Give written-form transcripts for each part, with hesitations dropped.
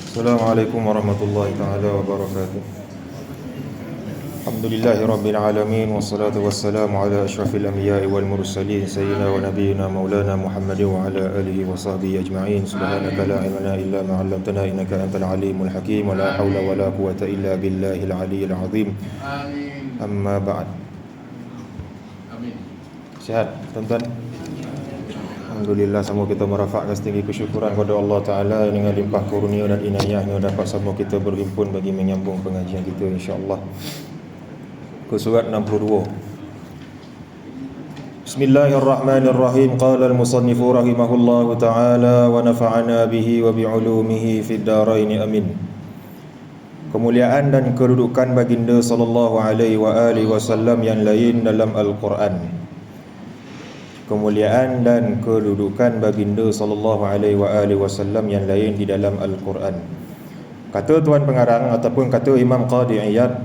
Assalamualaikum warahmatullahi taala wabarakatuh. Alhamdulillahi rabbil alamin wassalatu wassalamu ala asyrafil anbiya'i wal mursalin sayyidina wa nabiyyina maulana Muhammadin wa ala alihi wa sahbihi ajma'in. Subhanaka la ilma lana illa ma 'allamtana innaka antal alimul hakim wa la haula wa la quwwata illa billahil aliyyil azim. Amin. Amma ba'd. Amin. Sihat tuan-tuan? Alhamdulillah, sama kita merafakkan setinggi kesyukuran kepada Allah Ta'ala yang dengan limpah kurnia dan inayahnya dapat sama kita berhimpun bagi menyambung pengajian kita insya-Allah ke surat 62. Bismillahirrahmanirrahim. Qala al-musannifu rahimahullahu ta'ala wa nafa'ana bihi wa bi'ulumihi fid darain amin. Kemuliaan dan kedudukan baginda sallallahu alaihi wa alihi wasallam yang lain dalam Al-Quran. Kemuliaan dan kedudukan baginda sallallahu alaihi wa alihi wasallam yang lain di dalam Al-Quran. Kata tuan pengarang ataupun kata Imam Qadi Iyad,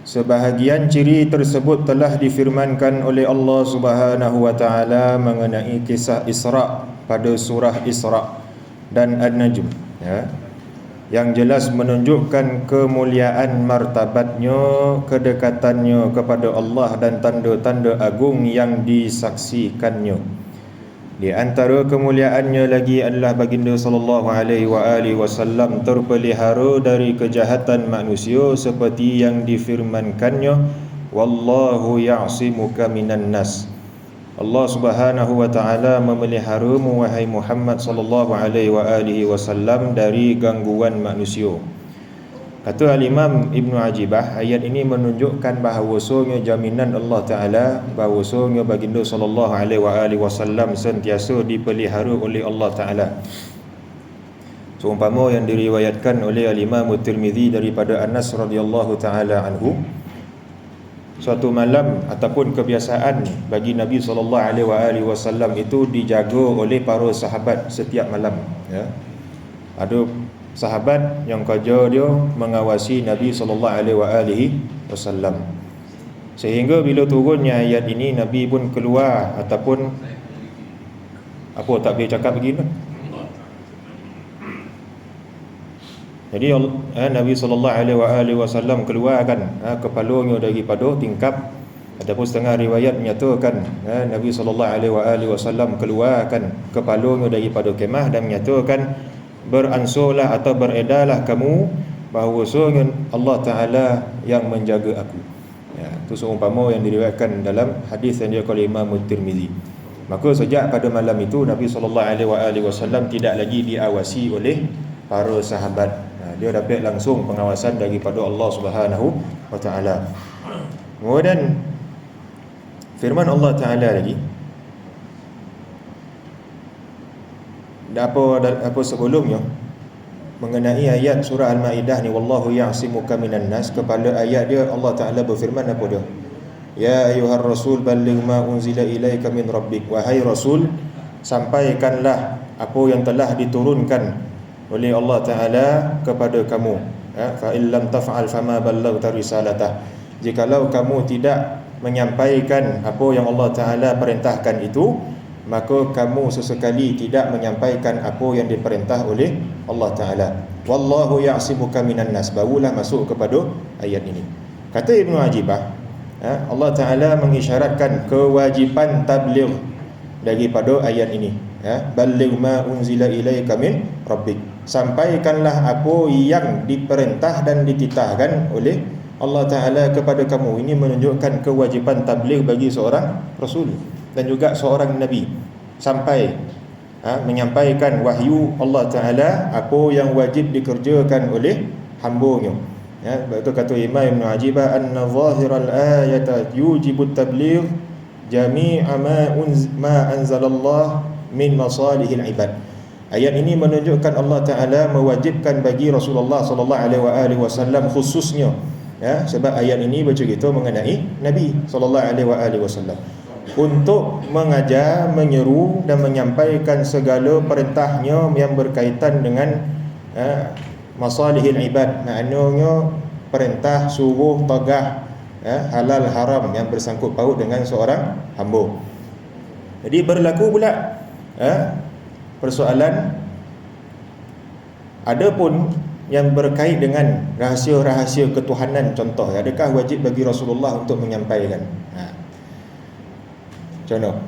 sebahagian ciri tersebut telah difirmankan oleh Allah Subhanahu wa taala mengenai kisah Isra pada surah Isra dan An-Najm, ya, yang jelas menunjukkan kemuliaan martabatnya, kedekatannya kepada Allah dan tanda-tanda agung yang disaksikannya. Di antara kemuliaannya lagi adalah baginda sallallahu alaihi wa alihi wasallam terpelihara dari kejahatan manusia seperti yang difirmankannya, wallahu ya'simuka minan nas. Allah Subhanahu wa taala memeliharamu wahai Muhammad sallallahu alaihi wa alihi wasallam dari gangguan manusia. Kata al-Imam Ibnu Ajibah, ayat ini menunjukkan bahawasanya jaminan Allah Taala bahawasanya baginda sallallahu alaihi wa alihi wasallam sentiasa dipelihara oleh Allah Taala. Seumpama yang diriwayatkan oleh al-Imam Tirmizi daripada Anas radhiyallahu taala anhu, suatu malam ataupun kebiasaan bagi Nabi SAW itu dijaga oleh para sahabat setiap malam, ya. Ada sahabat yang kerja dia mengawasi Nabi SAW, sehingga bila turunnya ayat ini Nabi pun keluar ataupun apa tak boleh cakap begini. Jadi Nabi SAW keluarkan kepalanya daripada tingkap, ataupun setengah riwayat menyatakan Nabi SAW keluarkan kepalanya daripada kemah dan menyatakan, beransurlah atau beredarlah kamu bahawasanya Allah Ta'ala yang menjaga aku. Ya, itu seumpama yang diriwayatkan dalam hadis yang diriwayatkan oleh Imam Tirmizi. Maka sejak pada malam itu Nabi SAW tidak lagi diawasi oleh para sahabat. Dia dapat langsung pengawasan daripada Allah Subhanahu wa taala. Kemudian firman Allah Taala lagi, apa sebelumnya mengenai ayat surah Al-Maidah ni, wallahu ya'simuka minan nas, kepala ayat dia Allah Taala berfirman apa dia? Ya ayyuhar rasul balligh ma unzila ilaika min rabbik, wahai rasul sampaikanlah apa yang telah diturunkan oleh Allah Ta'ala kepada kamu, ya. Fa illam taf'al fama ballaghta risalatah, jikalau kamu tidak menyampaikan apa yang Allah Ta'ala perintahkan itu, maka kamu sesekali tidak menyampaikan apa yang diperintah oleh Allah Ta'ala. Wallahu ya'simuka minan nas, barulah masuk kepada ayat ini. Kata Ibnu Ajibah, ya, Allah Ta'ala mengisyaratkan kewajipan tabligh daripada ayat ini, ya. Balligh ma unzila ilaika min rabbik, sampaikanlah apa yang diperintah dan dititahkan oleh Allah Ta'ala kepada kamu. Ini menunjukkan kewajipan tabligh bagi seorang Rasul dan juga seorang Nabi, sampai menyampaikan wahyu Allah Ta'ala, apa yang wajib dikerjakan oleh hamba-Nya, ya. Betul kata Imam Ibn Ajibah, anna zahiral ayata yujibut tabligh jami'a ma anzalallah min masalihil ibad. Ayat ini menunjukkan Allah Ta'ala mewajibkan bagi Rasulullah SAW khususnya, ya, sebab ayat ini bercerita mengenai Nabi SAW untuk mengajar, menyeru dan menyampaikan segala perintahnya yang berkaitan dengan masalihil ibad, maknanya perintah, suruh, tagah, ya, halal, haram yang bersangkut paut dengan seorang hamba. Jadi berlaku pula persoalan, adapun yang berkait dengan rahsia-rahsia ketuhanan, contoh, adakah wajib bagi Rasulullah untuk menyampaikan? Contoh,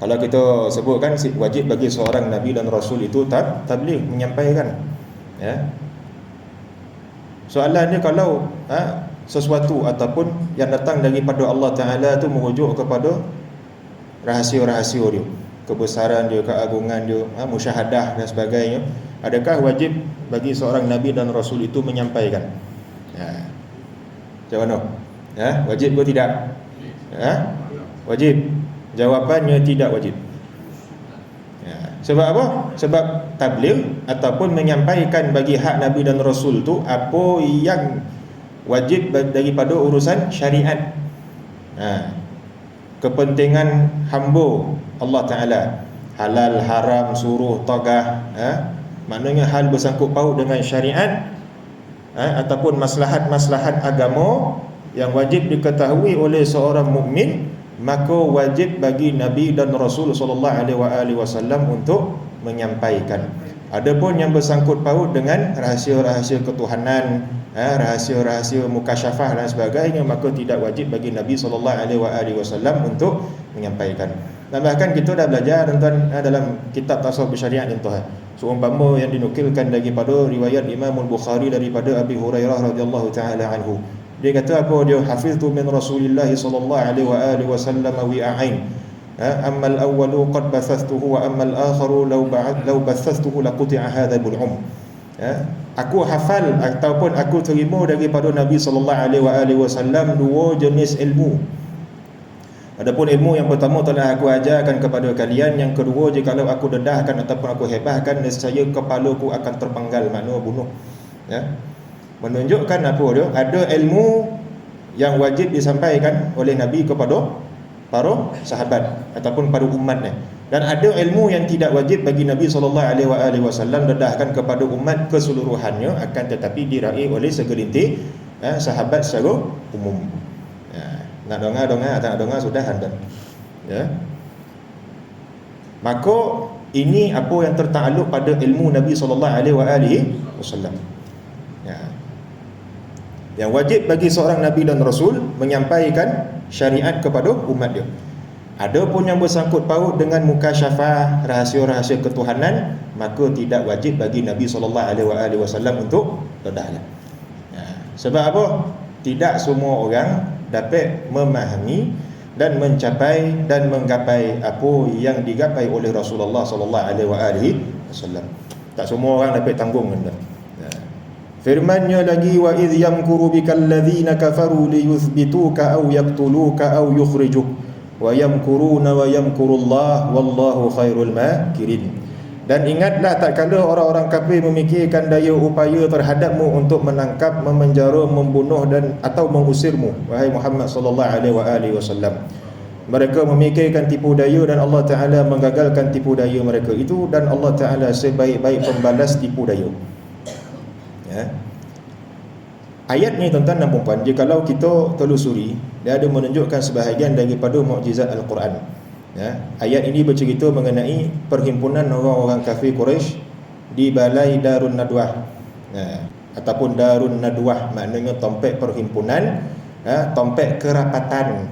kalau kita sebutkan wajib bagi seorang Nabi dan Rasul itu tabligh, menyampaikan. Soalan dia, kalau sesuatu ataupun yang datang daripada Allah Ta'ala tu merujuk kepada rahsia-rahsia dia, kebesaran dia, keagungan dia, musyahadah dan sebagainya, adakah wajib bagi seorang Nabi dan Rasul itu menyampaikan? Macam mana? Wajib ke tidak? Wajib. Jawapannya tidak wajib. Sebab apa? Sebab tabligh ataupun menyampaikan bagi hak Nabi dan Rasul tu apa yang wajib daripada urusan syariat, kepentingan hamba Allah Ta'ala, halal, haram, suruh, tagah, maknanya hal bersangkut paut dengan syariat, ataupun maslahat-maslahat agama yang wajib diketahui oleh seorang mukmin, maka wajib bagi Nabi dan Rasul sallallahu alaihi wasallam untuk menyampaikan. Adapun yang bersangkut paut dengan rahsia-rahsia ketuhanan, rahsia-rahsia mukasyafah dan sebagainya, maka tidak wajib bagi Nabi sallallahu alaihi wasallam untuk menyampaikan. Dan bahkan kita dah belajar tuan dalam kitab tasawuf syariat contoh, seumpama yang dinukilkan daripada riwayat Imam Al-Bukhari daripada Abi Hurairah radhiyallahu taala anhu. Dia kata apa dia? Hafiztu min Rasulillah sallallahu alaihi wasallam wi'ain. Amma al-awwalu qad bathastuhu wa amma al-akharu law bathastuhu laquti'a hadha al-bul'um. Aku hafal ataupun aku terima daripada Nabi sallallahu alaihi wasallam dua jenis ilmu. Adapun ilmu yang pertama telah aku ajarkan kepada kalian, yang kedua jikalau aku dedahkan ataupun aku hebahkan, nescaya kepalaku akan terpenggal, maknanya bunuh. Menunjukkan apa dia? Ada ilmu yang wajib disampaikan oleh Nabi kepada para sahabat ataupun pada umatnya, dan ada ilmu yang tidak wajib bagi Nabi sallallahu alaihi wasallam dedahkan kepada umat keseluruhannya, akan tetapi diraih oleh segelintir sahabat secara umum. Nak dengar, tak nak dengar sudah anda. Maka ini apa yang tertakluk pada ilmu Nabi sallallahu alaihi wasallam. Yang wajib bagi seorang Nabi dan Rasul menyampaikan syariat kepada umat dia. Adapun yang bersangkut paut dengan mukasyafah, rahsia-rahsia ketuhanan, maka tidak wajib bagi Nabi sallallahu alaihi wasallam untuk dedahkan. Sebab apa? Tidak semua orang dapat memahami dan mencapai dan menggapai apa yang digapai oleh Rasulullah sallallahu alaihi wasallam. Tak semua orang dapat tanggung benda. Firman-Nya lagi, wa idh yamkuru bikal ladzina kafaru liyuthbituka aw yaqtuluka aw yukhrijuk wa yamkuruna wa yamkurullah wallahu khairul makirin. Dan ingatlah tak kala orang-orang kafir memikirkan daya upaya terhadapmu untuk menangkap, memenjara, membunuh dan atau mengusirmu, wahai Muhammad sallallahu alaihi wasallam. Mereka memikirkan tipu daya dan Allah Ta'ala menggagalkan tipu daya mereka itu, dan Allah Ta'ala sebaik-baik pembalas tipu daya. Ayat ni tuan-tuan dan puan-puan, jikalau kita telusuri, dia ada menunjukkan sebahagian daripada mukjizat Al-Quran. Ayat ini bercerita mengenai perhimpunan orang-orang kafir Quraisy di balai Darun Nadwah, ataupun Darun Nadwah, maknanya tompek perhimpunan, tompek kerapatan.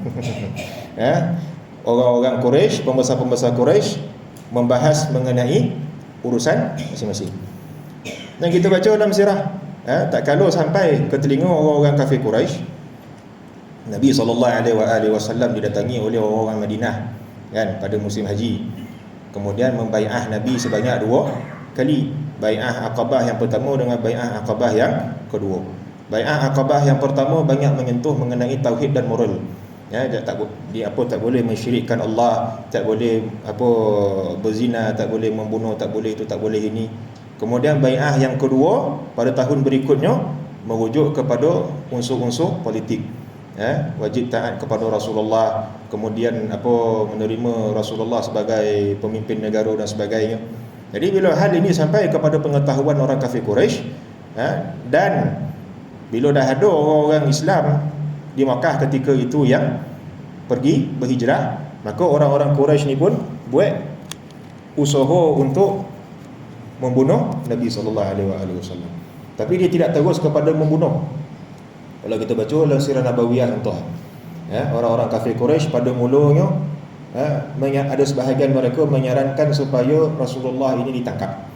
Orang-orang Quraisy, pembesar-pembesar Quraisy membahas mengenai urusan masing-masing. Dan kita baca dalam sirah, tak kalau sampai ke telinga orang-orang kafir Quraisy, Nabi SAW didatangi oleh orang-orang Madinah kan, pada musim haji. Kemudian membai'ah Nabi sebanyak 2 kali. Bai'ah Aqabah yang pertama dengan bai'ah Aqabah yang kedua. Bai'ah Aqabah yang pertama banyak menyentuh mengenai tauhid dan moral. Tak boleh mensyirikkan Allah, tak boleh berzina, tak boleh membunuh, tak boleh itu, tak boleh ini. Kemudian bai'ah yang kedua pada tahun berikutnya merujuk kepada unsur-unsur politik. Wajib taat kepada Rasulullah, kemudian menerima Rasulullah sebagai pemimpin negara dan sebagainya. Jadi bila hal ini sampai kepada pengetahuan orang kafir Quraisy, dan bila dah ada orang-orang Islam di Makkah ketika itu yang pergi berhijrah, maka orang-orang Quraisy ni pun buat usaha untuk membunuh Nabi sallallahu alaihi wasallam. Tapi dia tidak terus kepada membunuh. Kalau kita baca dalam sirah Nabawiyah contoh, orang-orang kafir Quraisy pada mulanya ada sebahagian mereka menyarankan supaya Rasulullah ini ditangkap.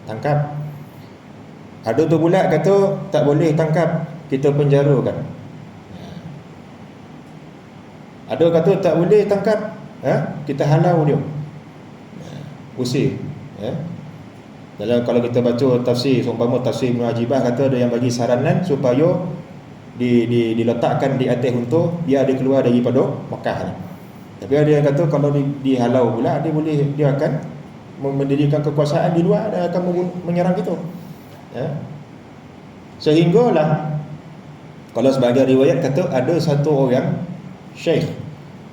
Tangkap. Ada tu pula kata tak boleh tangkap, kita penjarakan. Ada kata tak boleh tangkap, kita halau dia, usir. Kalau kita baca tafsir, seumpama tafsir Ibn Ajibah kata ada yang bagi saranan supaya diletakkan di atas unta biar dia keluar daripada Mekah ni. Tapi ada yang kata kalau dihalau pula dia akan mendirikan kekuasaan di luar dan akan menyerang kita. Sehinggalah kalau sebagai riwayat kata ada satu orang syekh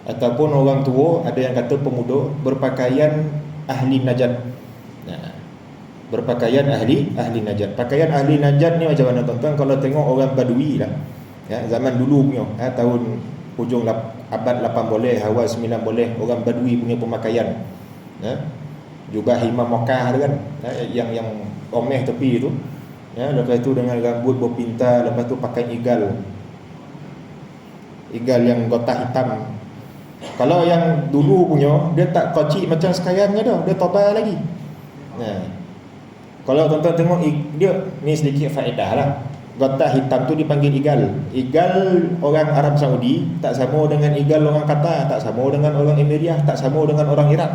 ataupun orang tua, ada yang kata pemuda berpakaian ahli Najd. Berpakaian ahli Najd. Pakaian ahli Najd ni macam mana tuan-tuan? Kalau tengok orang Badui lah, zaman dulu punya, tahun hujung abad 8 boleh, awal 9 boleh, orang Badui punya pemakaian, jubah Imam Mekah tu kan, yang omeh tepi tu, lepas tu dengan rambut berpintar, lepas tu pakai igal yang gotah hitam. Kalau yang dulu punya, dia tak kocik macam sekarang dah, dia tobal lagi. Kalau tuan-tuan tengok dia ni sedikit faedah lah. Gotah hitam tu dipanggil igal. Igal orang Arab Saudi tak sama dengan igal orang Qatar, tak sama dengan orang Emirates, tak sama dengan orang Iraq.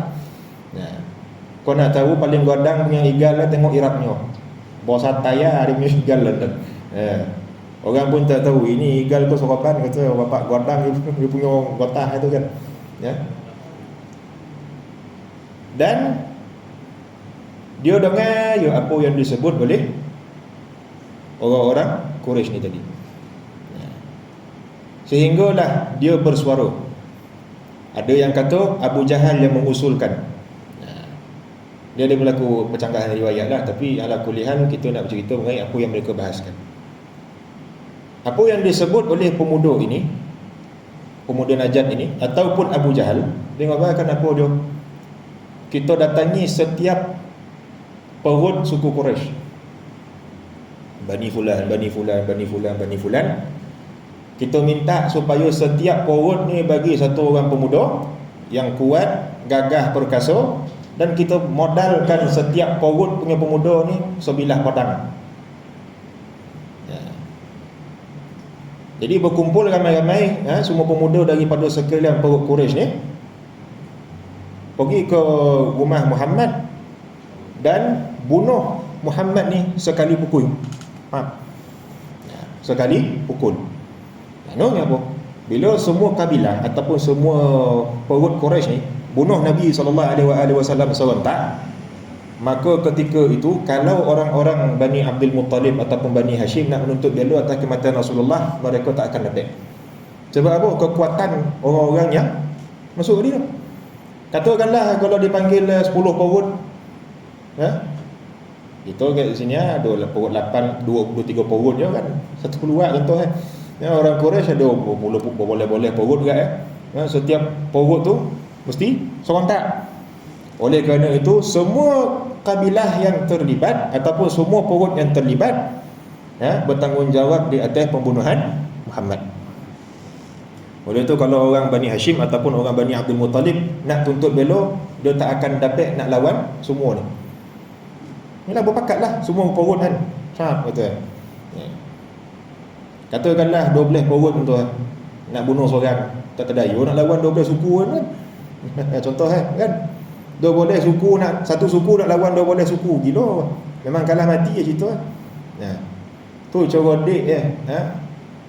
Kau nak tahu paling godang punya igal lah, tengok Iraqnya. Bawah tayar dia punya igal London. Orang pun tak tahu ini igal tu soroban, kata bapak godang dia punya gotah itu kan. Dan dia dengar apa yang disebut oleh orang-orang Quraisy ni tadi. Sehinggalah dia bersuara. Ada yang kata Abu Jahal yang mengusulkan. Dia ada berlaku percanggahan riwayat lah, tapi ala kulihan kita nak bercerita mengenai apa yang mereka bahaskan. Apa yang disebut oleh pemuda ini, pemuda Najd ini ataupun Abu Jahal, tengok kan apa dia. Kita datangi setiap perut suku Quraisy, Bani Fulan, Bani Fulan, Bani Fulan, Bani Fulan. Kita minta supaya setiap perut ni bagi satu orang pemuda yang kuat, gagah, perkasa, dan kita modalkan setiap perut punya pemuda ni sebilah pedang. Jadi berkumpul ramai-ramai, semua pemuda daripada sekalian perut Quraisy ni pergi ke rumah Muhammad dan bunuh Muhammad ni sekali pukul. Sekali pukul. Maknanya apa? Bila semua kabilah ataupun semua perut Quraisy ni bunuh Nabi SAW serentak, maka ketika itu kalau orang-orang Bani Abdul Muttalib ataupun Bani Hashim nak menuntut bela atas kematian Rasulullah, mereka tak akan dapat. Sebab apa? Kekuatan orang-orang yang masuk dia. Katakanlah kalau dipanggil 10 perut, itu kat sini ada perut 8, 23 perut je kan, satu keluar contoh orang Quraisy ada boleh-boleh perut juga setiap perut tu mesti serentak. Oleh kerana itu semua kabilah yang terlibat ataupun semua perut yang terlibat bertanggungjawab di atas pembunuhan Muhammad. Oleh itu kalau orang Bani Hashim ataupun orang Bani Abdul Muttalib nak tuntut bela, dia tak akan dapat nak lawan semua ni. Inilah berpakatlah semua perut kan. Betul. Katakanlah 12 perut tuan nak bunuh seorang, tak terdayu nak lawan 12 suku kan. Contoh kan. 12 suku nak, satu suku nak lawan 12 suku, gila. Memang kalah mati je cerita. Tu cara dek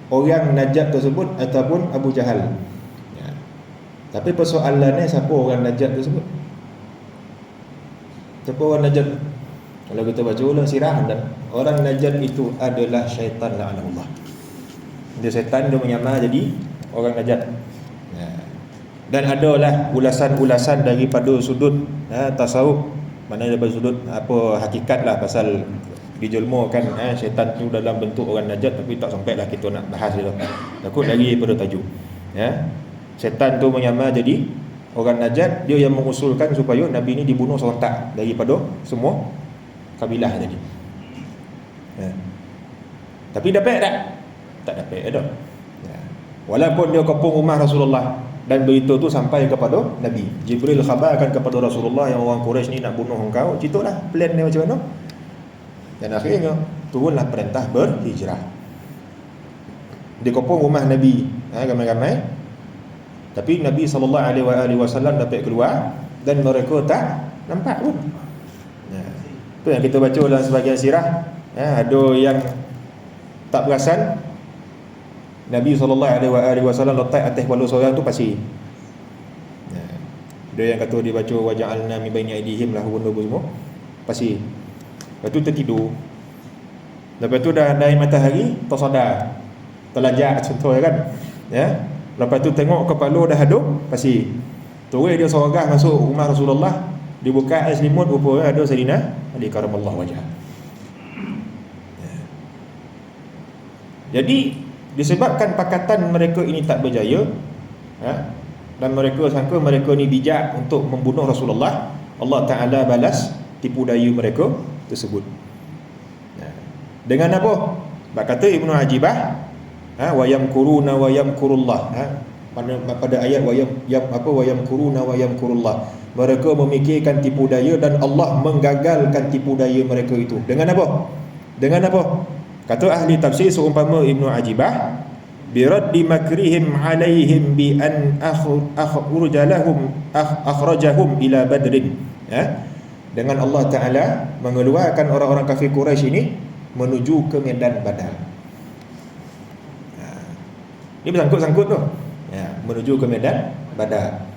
orang Najd tersebut ataupun Abu Jahal. Tapi persoalannya siapa orang Najd tersebut? Siapa orang Najd? Kalau kita baca ulang sirah, dan orang Najd itu adalah syaitan la'anahullah. Dia syaitan, dia menyamar jadi orang Najd. Dan adalah ulasan-ulasan daripada sudut tasawuf, mana daripada sudut apa hakikat lah pasal dijelmakan syaitan tu dalam bentuk orang Najd, tapi tak sampai lah kita nak bahas dia. Takut lagi daripada tajuk. Syaitan tu menyamar jadi orang Najd, dia yang mengusulkan supaya Nabi ni dibunuh serentak daripada semua kabilah tadi. Ya. Tapi dapat tak? Tak dapat dah. Ya. Walaupun dia kepung rumah Rasulullah dan berita tu sampai kepada Nabi. Jibril khabarkan kepada Rasulullah yang orang Quraisy ni nak bunuh engkau. Ceritalah plan dia macam mana. Dan akhirnya turunlah perintah berhijrah. Dia kepung rumah Nabi, ramai-ramai. Tapi Nabi SAW dapat keluar dan mereka tak nampak pun. Ya. Itu yang kita baca dalam sebahagian sirah. Ya, ada yang tak perasan Nabi SAW letak atas kepala seorang tu pasir. Ya. Ada yang kata dia baca waja'alna min baini aydihim lahu benda semua pasir. Lepas tu tertidur. Lepas tu dah naik matahari tersadar, terlajak contoh kan. Ya. Lepas tu tengok kepala dah hadap pasir. Terus dia sorgah masuk rumah Rasulullah, dibuka ais selimut, rupanya ada Sayyidina Ali karamallahu wajhah. Jadi disebabkan pakatan mereka ini tak berjaya, dan mereka sangka mereka ni bijak untuk membunuh Rasulullah, Allah Ta'ala balas tipu daya mereka tersebut. Dengan apa? Kata Ibnu Ajibah, wa yamkuruna wa yamkurullah. Pada ayat wa yamkuruna wa yamkurullah, mereka memikirkan tipu daya dan Allah menggagalkan tipu daya mereka itu. Dengan apa? Dengan apa? Kata ahli tafsir seumpama Ibnu Ajibah, biraddi makrihim alaihim bi an akhrajahum ila badrin. Dengan Allah Ta'ala mengeluarkan orang-orang kafir Quraisy ini menuju ke medan Badar. Ini bersangkut-sangkut tu. Menuju ke medan Badar.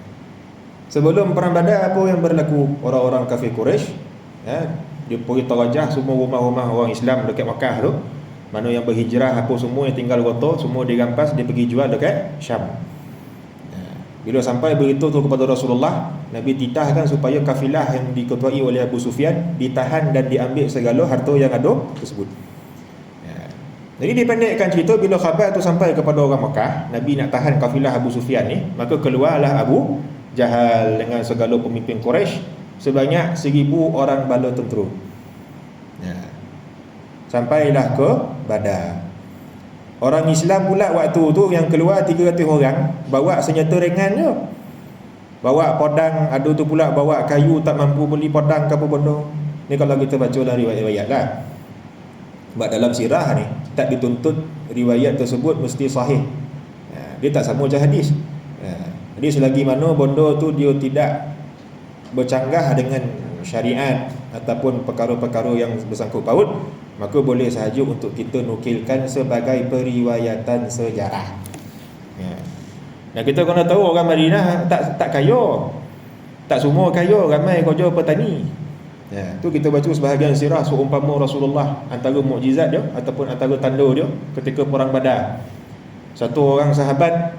Sebelum perang Badar, apa yang berlaku? Orang-orang kafir Quraisy dia pergi terajah semua rumah-rumah orang Islam dekat Makkah tu. Mana yang berhijrah, apa semua yang tinggal kotor, semua dirampas, dia pergi jual dekat Syam. Bila sampai berita tu kepada Rasulullah, Nabi titahkan supaya kafilah yang diketuai oleh Abu Sufyan ditahan dan diambil segala harta yang ada tersebut. Jadi dipendekkan cerita, bila khabar tu sampai kepada orang Makkah, Nabi nak tahan kafilah Abu Sufyan ni, maka keluarlah Abu Jahal dengan segala pemimpin Quraisy sebanyak 1,000 orang bala tentera. Sampailah ke Badar. Orang Islam pula waktu tu yang keluar 300 orang, bawa senjata ringan je. Bawa pedang, ada tu pula bawa kayu, tak mampu beli pedang ke apa benda. Ni kalau kita baca dalam riwayat-riwayat lah. Sebab dalam sirah ni tak dituntut riwayat tersebut mesti sahih. Dia tak sama macam hadis. Jadi selagi mana benda tu dia tidak bercanggah dengan syariat ataupun perkara-perkara yang bersangkut paut, maka boleh sahaja untuk kita nukilkan sebagai periwayatan sejarah. Dan kita kena tahu orang Madinah tak kaya. Tak semua kaya, ramai kerja petani. Tu kita baca sebahagian sirah seumpama Rasulullah, antara mukjizat dia ataupun antara tanda dia ketika perang Badar. Satu orang sahabat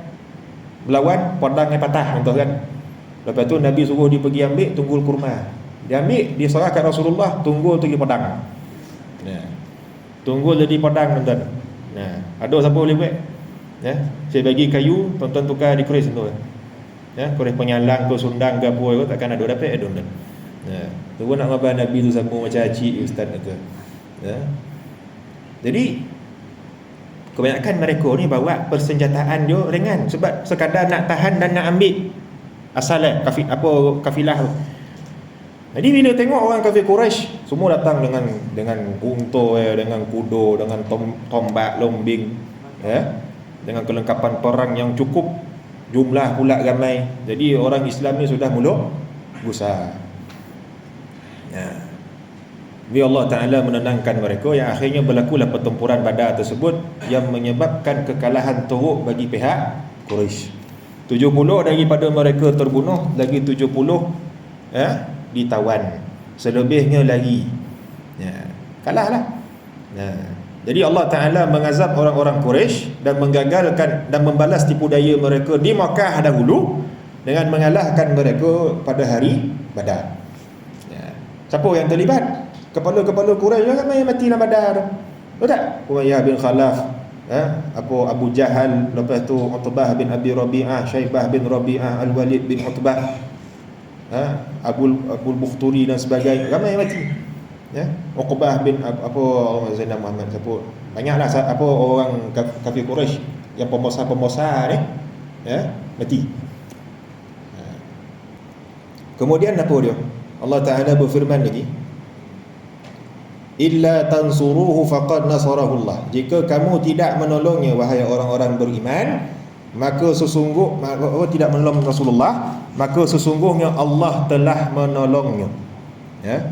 berlawan, pedangnya patah contoh kan. Lepas tu Nabi suruh dia pergi ambil tunggul kurma. Dia ambil, dia serahkan Rasulullah, tunggul tu jadi pedang. Tunggul jadi pedang tuan-tuan. Ada siapa boleh buat? Saya bagi kayu, tuan-tuan tukar di keris tu. Keris penyalang ke sundang ke apa, takkan ada dapat tuan-tuan. Tu pun nak ngabar Nabi tu sama macam acik ustaz kata. Jadi kebanyakan mereka ni bawa persenjataan dia ringan sebab sekadar nak tahan dan nak ambil asal kafilah tu. Jadi bila tengok orang kafir Quraisy semua datang dengan unta, dengan kuda, dengan tombak, lombing, dengan kelengkapan perang yang cukup, jumlah pula ramai. Jadi orang Islam ni sudah mula gusar. Bila Allah Ta'ala menenangkan mereka, yang akhirnya berlakulah pertempuran Badar tersebut yang menyebabkan kekalahan teruk bagi pihak Quraisy. 70 daripada mereka terbunuh, lagi 70 ditawan, selebihnya lagi kalahlah. Jadi Allah Ta'ala mengazab orang-orang Quraisy dan menggagalkan dan membalas tipu daya mereka di Makkah dahulu dengan mengalahkan mereka pada hari Badar. Siapa yang terlibat? Kepala-kepala Quraisy kan yang mati dalam Badar. Betul tak? Umayyah bin Khalaf, Abu Jahal, lepas tu Utbah bin Abi Rabi'ah, Syaibah bin Rabi'ah, Al-Walid bin Utbah, Abul Bukhturi dan sebagainya, ramai yang mati. Ya, Uqbah bin apa orang Zainab Muhammad siapa? Banyaklah apa orang kafir Quraisy yang pembesar ni ya, mati. Kemudian apa dia? Allah Taala berfirman lagi, illa tansuruhu faqad nasarahu Allah. Jika kamu tidak menolongnya wahai orang-orang beriman, maka tidak menolong Rasulullah, maka sesungguhnya Allah telah menolongnya. Ya.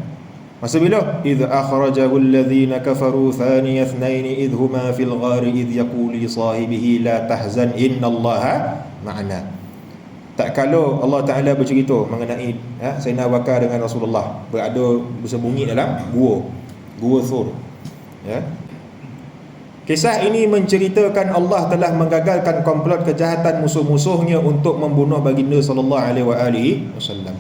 Masa bila? Idh akhrajahu alladhina kafaru thaniya ithnaini idh huma fil ghari idh yaqulu li sahibihi la tahzan innallaha ma'ana. Tak kalau Allah Ta'ala bercerita mengenai Sayyidina Abu Bakar dengan Rasulullah berada bersembunyi dalam gua Thur. Ya. Kisah ini menceritakan Allah telah menggagalkan komplot kejahatan musuh-musuhnya untuk membunuh baginda sallallahu alaihi wasallam.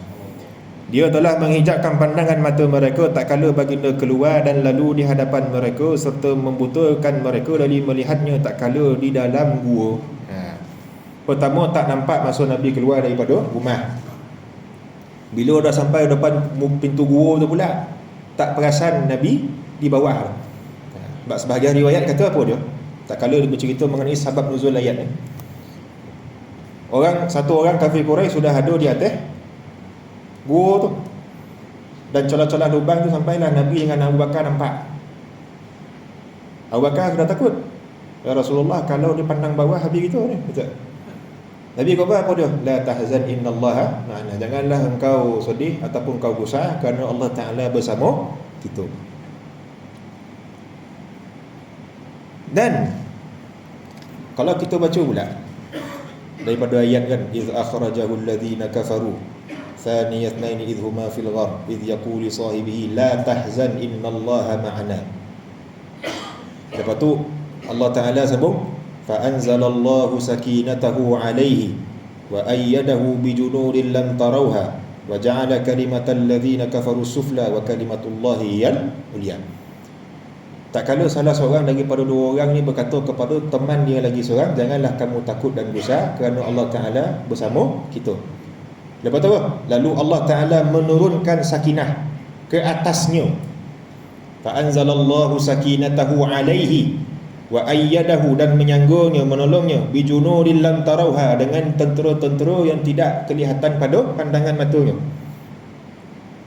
Dia telah menghijabkan pandangan mata mereka tak kala baginda keluar dan lalu di hadapan mereka serta membutakan mereka dari melihatnya tak kala di dalam gua. Pertama tak nampak masa Nabi keluar daripada rumah. Bila dah sampai depan pintu gua tu pula tak perasan Nabi di bawah. Sebab sebahagian riwayat kata apa dia? Tak kala dia bercerita mengenai sebab nuzul ayat ni. Satu orang kafir Quraisy sudah ada di atas gua tu. Dan celah-celah lubang tu sampailah Nabi dengan Abu Bakar nampak. Abu Bakar sudah takut. Ya Rasulullah, kalau dia pandang bawah habis gitu ni. Betul. Nabi kata apa dia? La tahzan innallaha ma'ana. Janganlah engkau sedih ataupun kau gusar kerana Allah Ta'ala bersama kita. Dan kalau kita baca pula daripada ayat kan, iz akhrajahu alladhina kafaru thaniya ithnaini idh huma fil ghar idh yaqulu li sahibihi la tahzan innallaha ma'ana. Lepas tu Allah Ta'ala sambung, fa anzalallahu sakinatahu alaihi wa ayyadahu bijunudin lam tarawha wa ja'ala kalimatal ladzina kafaru sufla wa kalimatullahi yal ulya. Tak kala salah seorang daripada dua orang ni berkata kepada teman dia lagi seorang, janganlah kamu takut dan gusar kerana Allah Ta'ala bersama kita. Lepas tu apa? Lalu Allah Ta'ala menurunkan sakinah ke atasnya. Fa anzalallahu sakinatahu alaihi wa ayyadahu, dan menyanggurnya, menolongnya, bijunudin lam tarauha, dengan tentera-tentera yang tidak kelihatan pada pandangan matanya.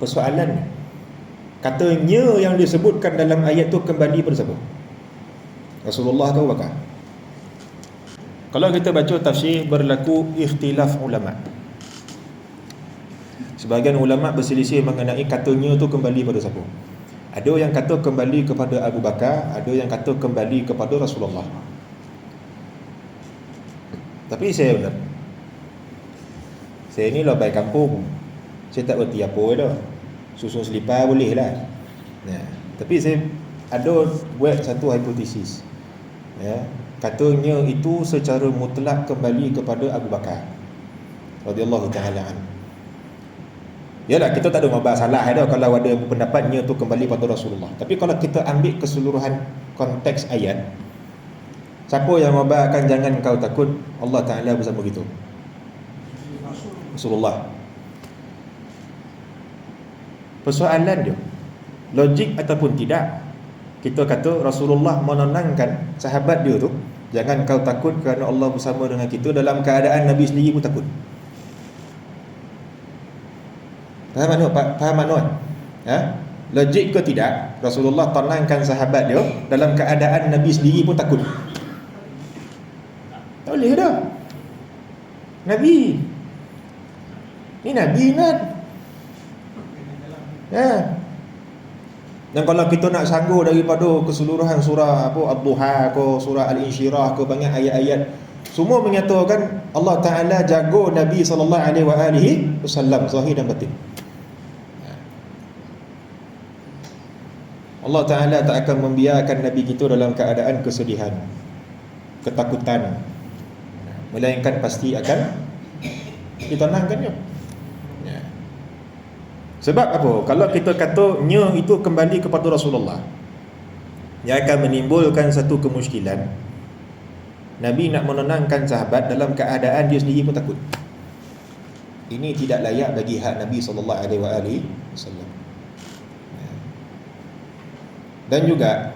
Persoalan, katanya yang disebutkan dalam ayat tu kembali pada siapa? Rasulullah ke Abu Bakar? Kalau kita baca tafsir, berlaku ikhtilaf ulama. Sebahagian ulama berselisih mengenai katanya tu kembali pada siapa. Ada yang kata kembali kepada Abu Bakar, ada yang kata kembali kepada Rasulullah. Tapi saya benar, saya ni lah baik kampung, saya tak berhenti apa dah. Susun selipar boleh lah ya. Tapi saya ada buat satu hipotesis ya, katanya itu secara mutlak kembali kepada Abu Bakar radhiyallahu ta'ala anhu. Yalah, kita tak ada masalah dah kalau ada pendapatnya tu kembali pada Rasulullah. Tapi kalau kita ambil keseluruhan konteks ayat, siapa yang mabarkan jangan kau takut, Allah Ta'ala bersama kita? Rasulullah. Persoalan dia, logik ataupun tidak, kita kata Rasulullah menenangkan sahabat dia tu, jangan kau takut kerana Allah bersama dengan kita, dalam keadaan Nabi sendiri pun takut. Faham mana? Ya? Logik ke tidak? Rasulullah tenangkan sahabat dia dalam keadaan Nabi sendiri pun takut. Tak boleh dah. Nabi ni Nabi kan? Ya. Dan kalau kita nak sanggup daripada keseluruhan surah Ad-Duha ke surah Al-Insyirah ke, banyak ayat-ayat semua menyatakan Allah Ta'ala jaga Nabi SAW zahir dan batin. Allah Ta'ala tak akan membiarkan Nabi kita dalam keadaan kesedihan, ketakutan, melainkan pasti akan ditenangkannya ya. Sebab apa? Kalau kita katanya itu kembali kepada Rasulullah, yang akan menimbulkan satu kemusykilan. Nabi nak menenangkan sahabat dalam keadaan dia sendiri pun takut. Ini tidak layak bagi hak Nabi SAW. Dan juga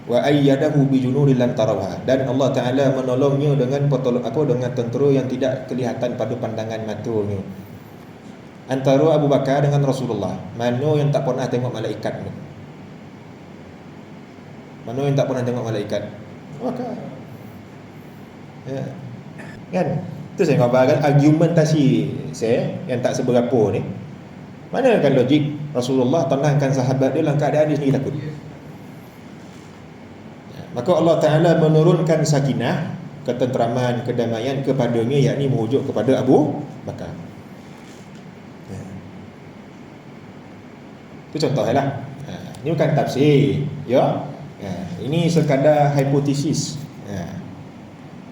wa ayyadahu bi junudin lam tarawha, dan Allah Taala menolongnya dengan dengan tentera yang tidak kelihatan pada pandangan matanya. Antara Abu Bakar dengan Rasulullah, mana yang tak pernah tengok malaikat ni? Mana yang tak pernah tengok malaikat? Abu Bakar. Ya. Kan? Itu saya ngabarkan argumentasi saya yang tak seberapa ni. Mana kan logik Rasulullah tenangkan sahabat dia dalam keadaan dia sendiri takut. Maka Allah Ta'ala menurunkan sakinah, ketenteraman, kedamaian kepadanya, yakni merujuk kepada Abu Bakar. Itu contohnya. Ini bukan tafsir, ya. Ini sekadar hipotesis,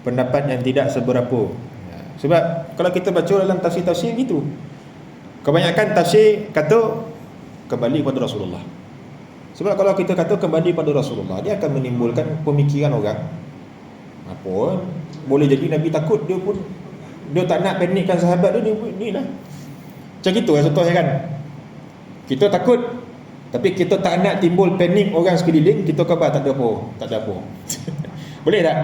pendapat yang tidak seberapa. Sebab kalau kita baca dalam tafsir-tafsir gitu, kebanyakan tafsir kata kembali kepada Rasulullah. Sebab kalau kita kata kembali pada Rasulullah, dia akan menimbulkan pemikiran orang, apa boleh jadi Nabi takut, dia tak nak panikkan sahabat dia ni lah. Macam gitu lah contohnya kan. Kita takut, tapi kita tak nak timbul panik orang sekeliling, kita khabar tak ada apa. Boleh tak?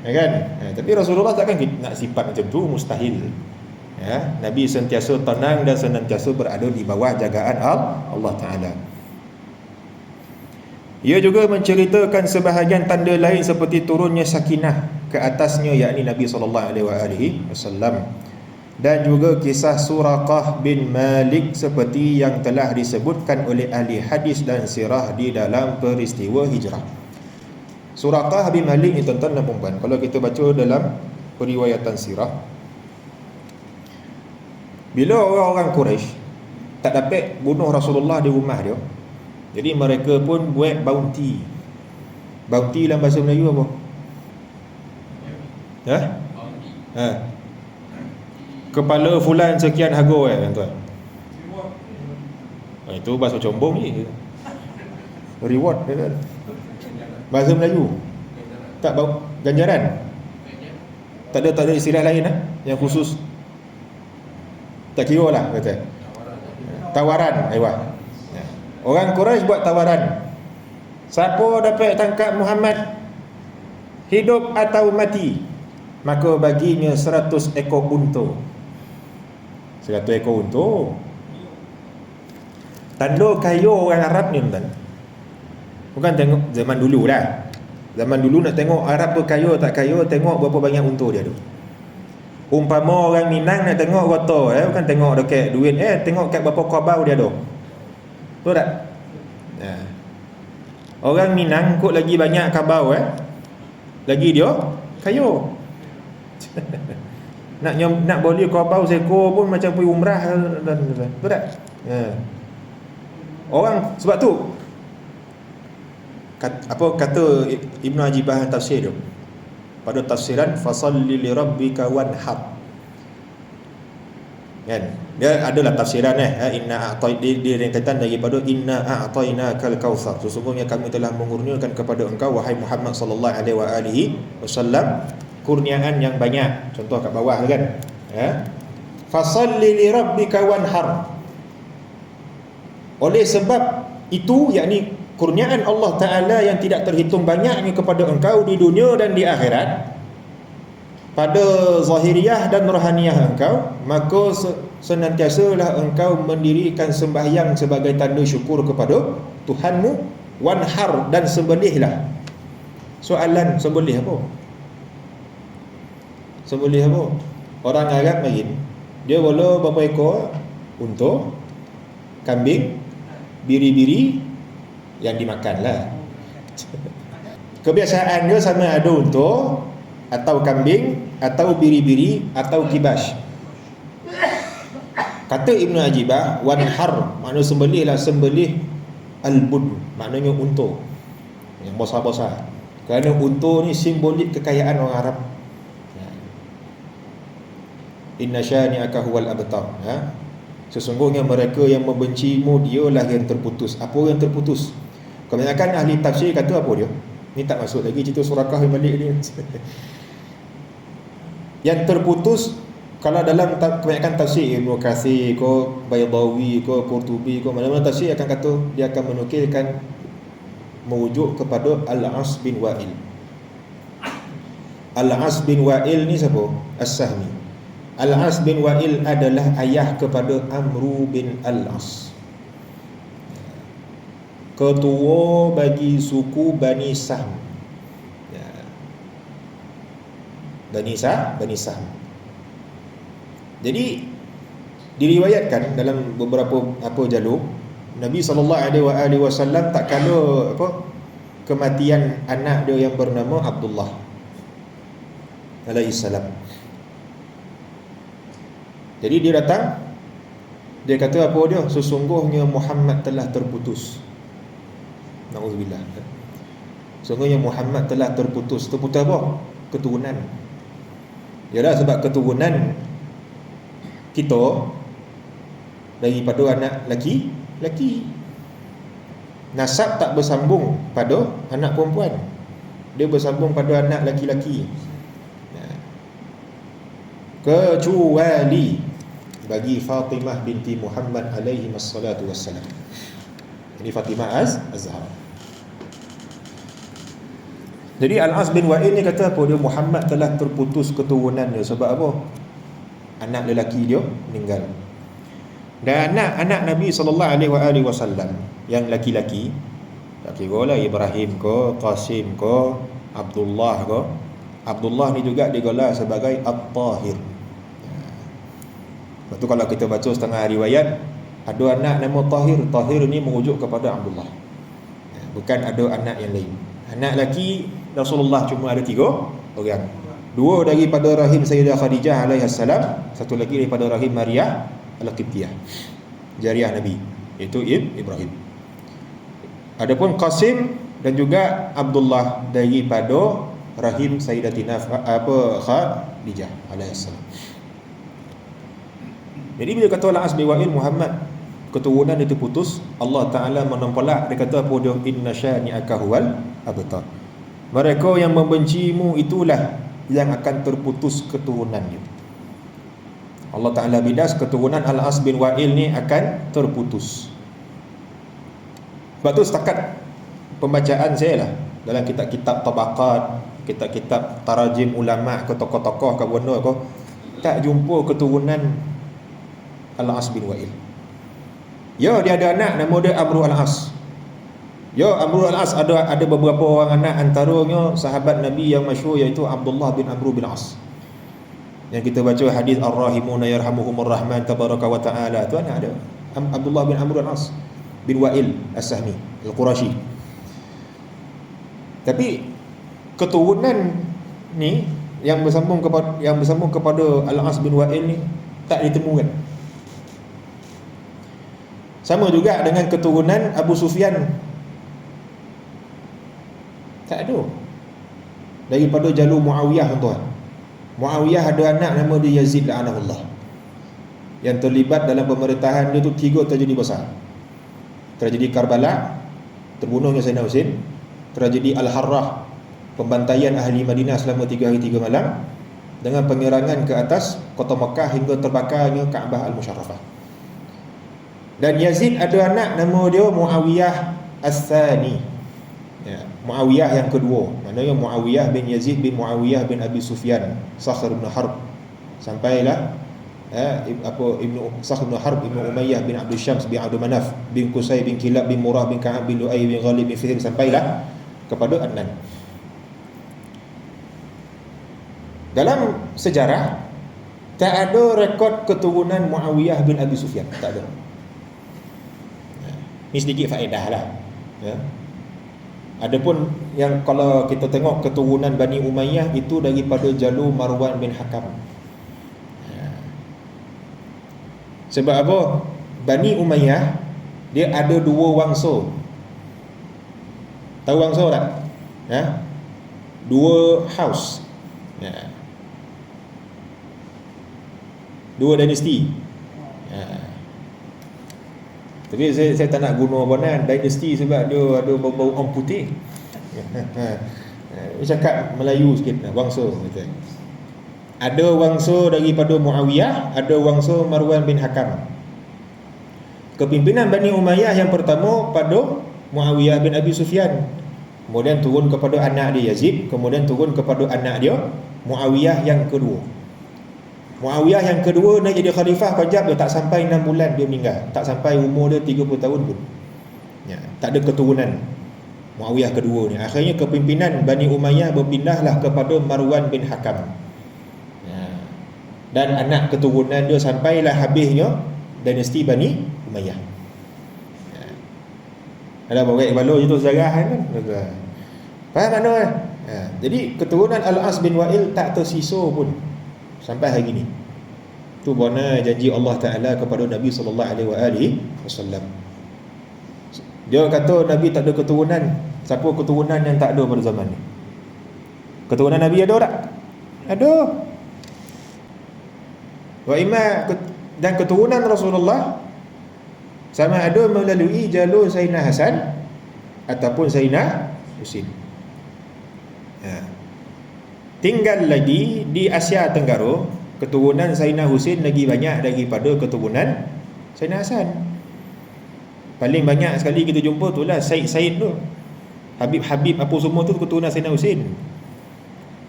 Ya kan? Tapi Rasulullah takkan nak sifat macam tu, mustahil. Ya, Nabi sentiasa tenang dan senantiasa berada di bawah jagaan Allah Ta'ala. Ia juga menceritakan sebahagian tanda lain seperti turunnya sakinah ke atasnya, yakni Nabi SAW, dan juga kisah Suraqah bin Malik seperti yang telah disebutkan oleh ahli hadis dan sirah di dalam peristiwa hijrah. Suraqah bin Malik ni tuan-tuan dan puan-puan, kalau kita baca dalam periwayatan sirah, bila orang-orang Quraisy tak dapat bunuh Rasulullah di rumah dia, jadi mereka pun buat bounty. Bounty dalam bahasa Melayu apa? Kepala fulan sekian harga tuan. Itu bahasa combong je. Reward kan? Bahasa Melayu. Tak ganjaran. Tak ada istilah lain yang khusus. Tak kira lah kata. Tawaran, aywa. Orang Quraisy buat tawaran. Siapa dapat tangkap Muhammad hidup atau mati, maka baginya 100 ekor unta. 100 ekor unta. Tanda kaya orang Arab ni tuan. Bukan tengok zaman dulu dah. Zaman dulu nak tengok Arab tu kaya tak kaya, tengok berapa banyak unta dia tu. Umpama orang Minang nak tengok rota, bukan tengok dekat duit, tengok kat berapa kabau dia ada. Betul tak? Orang Minang kot lagi banyak kabau, lagi dia kaya. nak boleh kabau seekor pun macam pergi umrah. Betul tak? Orang sebab tu kata Ibnu Ajibah tafsir dia pada tafsiran fasalli li rabbika wanhar. Kan? Dia adalah tafsiran inna dia ringkatan daripada inna a'tainakal kautsar. Sesungguhnya kami telah mengurniakan kepada engkau wahai Muhammad sallallahu alaihi wasallam kurniaan yang banyak. Contoh kat bawah kan. Fasalli li rabbika wanhar. Oleh sebab itu, yakni kurniaan Allah Ta'ala yang tidak terhitung banyaknya kepada engkau di dunia dan di akhirat, pada zahiriyah dan rohaniyah engkau, maka senantiasalah engkau mendirikan sembahyang sebagai tanda syukur kepada Tuhanmu. Wanhar, dan sembelihlah. Soalan, sembelih apa? Sembelih apa? Orang Arab main, dia boleh berapa ekor unta, kambing, biri-biri yang dimakanlah. Kebiasaan dia sama ada unta atau kambing atau biri-biri atau kibas. Kata Ibnu Ajibah, wanhar makna sembelihlah, sembelih al-bud maknanya unta yang besar-besar. Kerana unta ni simbolik kekayaan orang Arab. Inna syani'aka huwal abtar. Sesungguhnya mereka yang membencimu dialah yang terputus. Apa yang terputus? Kebanyakan ahli tafsir kata apa dia? Ni tak masuk lagi cerita Suraqah bin Malik ni. Yang terputus, kalau dalam kebanyakan tafsir Ibnu Katsir ko, Baydawi ko, Qurtubi ko, mana-mana tafsir akan kata, dia akan menukilkan merujuk kepada Al-As bin Wa'il. Al-As bin Wa'il ni siapa? As-Sahmi. Al-As bin Wa'il adalah ayah kepada Amru bin Al-As, ketua bagi suku Bani Sahm. Bani Sahm. Jadi diriwayatkan dalam beberapa jalur, Nabi SAW tak kala kematian anak dia yang bernama Abdullah alaihissalam. Jadi dia datang, dia kata apa dia? Sesungguhnya Muhammad telah terputus. Na'udzubillah. Sesungguhnya Muhammad telah terputus. Terputus apa? Keturunan. Yalah, sebab keturunan kita daripada anak laki, nasab tak bersambung pada anak perempuan, dia bersambung pada anak laki-laki, kecuali bagi Fatimah binti Muhammad alaihi wassalatu wassalam. Ini Fatimah Az-Zahra. Jadi Al-As bin Wa'il ni kata apa dia? Muhammad telah terputus keturunan dia. Sebab apa? Anak lelaki dia meninggal. Dan anak Nabi SAW yang laki-laki, tak kira lah Ibrahim ke, Qasim ke, Abdullah ke. Abdullah ni juga digelar sebagai At-Tahir. Lepas tu kalau kita baca setengah riwayat, ada anak nama Tahir. Tahir ni merujuk kepada Abdullah, bukan ada anak yang lain. Anak lelaki Rasulullah cuma ada 3 orang. 2 daripada rahim Sayyidah Khadijah alaihissalam, satu lagi daripada rahim Maryah Al-Qibtiyah, jariah Nabi, iaitu Ibrahim. Adapun Qasim dan juga Abdullah daripada rahim Sayyidatina Khadijah alaihissalam. Jadi bila kata Al-As bin Wa'il Muhammad keturunan itu putus, Allah Ta'ala menempelak, dia kata apa dia? Inna syani'aka huwal abtar. Mereka yang membencimu itulah yang akan terputus keturunannya. Allah Ta'ala bidas keturunan Al-As bin Wa'il ni akan terputus. Sebab tu setakat pembacaan saya lah dalam kitab-kitab tabaqat, kitab-kitab tarajim ulama' ke tokoh-tokoh ke benda ke, tak jumpa keturunan Al-As bin Wa'il. Ya, dia ada anak nama dia Amru Al-As. Ya, Amru Al-As ada beberapa orang anak, antaranya sahabat Nabi yang masyhur iaitu Abdullah bin Amru bin As. Yang kita baca hadis Ar-Rahimuna yarhamuhumur Rahman tabaraka wa ta'ala, tu anak ada Abdullah bin Amru Al-As bin Wa'il As-Sahmi Al-Qurashi. Tapi keturunan ni yang bersambung kepada Al-As bin Wa'il ni tak ditemukan. Sama juga dengan keturunan Abu Sufyan, tak ada. Daripada jalur Muawiyah, tuan. Muawiyah ada anak nama dia Yazid la'anahullah, yang terlibat dalam pemerintahan dia tu 3 tragedi besar. Tragedi Karbala, terbunuhnya Sayyidina Husain. Tragedi Al-Harrah, pembantaian ahli Madinah selama 3 hari 3 malam, dengan penyerangan ke atas kota Mekah hingga terbakarnya Kaabah Al-Musharrafah. Dan Yazid ada anak nama dia Muawiyah As-Thani, ya, Muawiyah yang kedua. Maknanya Muawiyah bin Yazid bin Muawiyah bin Abi Sufyan Sakhr bin Harb, sampailah Sakhr bin Harb bin Umayyah bin Abdul Syams bin Abdul Manaf bin Qusay bin Kilab bin Murrah bin Ka'ab bin Lu'ay bin Ghalib bin Fihr, sampailah kepada Adnan. Dalam sejarah tak ada rekod keturunan Muawiyah bin Abi Sufyan, tak ada. Ini sedikit faedah lah, ya. Adapun yang kalau kita tengok keturunan Bani Umayyah itu daripada jalur Marwan bin Hakam. Sebab apa? Bani Umayyah dia ada 2 wangsa. Tahu wangsa tak? Ya? 2 house, ya. 2 dinasti, ya. Tapi saya tak nak guna apa dynasty sebab dia ada bau-bau orang putih. Dia cakap Melayu sikit, wangsa kata. Ada wangsa daripada Muawiyah, ada wangsa Marwan bin Hakam. Kepimpinan Bani Umayyah yang pertama pada Muawiyah bin Abi Sufyan, kemudian turun kepada anak dia Yazid, kemudian turun kepada anak dia Muawiyah yang kedua. Muawiyah yang kedua nak jadi khalifah Punjab, dia tak sampai 6 bulan dia meninggal, tak sampai umur dia 30 tahun pun. Ya, tak ada keturunan Muawiyah kedua ni. Akhirnya kepimpinan Bani Umayyah berpindahlah kepada Marwan bin Hakam. Ya. Dan anak keturunan dia sampailah habisnya dinasti Bani Umayyah. Ya. Ada bawa baloi itu sejarah kan. Faham mana? Ya. Jadi keturunan Al-As bin Wa'il tak tersisa pun sampai hari ini. Tu bona janji Allah Taala kepada Nabi sallallahu alaihi wasallam. Dia kata Nabi tak ada keturunan. Siapa keturunan yang tak ada pada zaman ni? Keturunan Nabi ada tak? Ada. Wa imma dan keturunan Rasulullah sama ada melalui jalur Sayyidina Hasan ataupun Sayyidina Husin. Ha. Tinggal lagi di Asia Tenggara, keturunan Sayyidina Husin lagi banyak daripada keturunan Sayyidina Hasan. Paling banyak sekali kita jumpa tu lah Said tu, Habib apa semua tu keturunan Sayyidina Husin.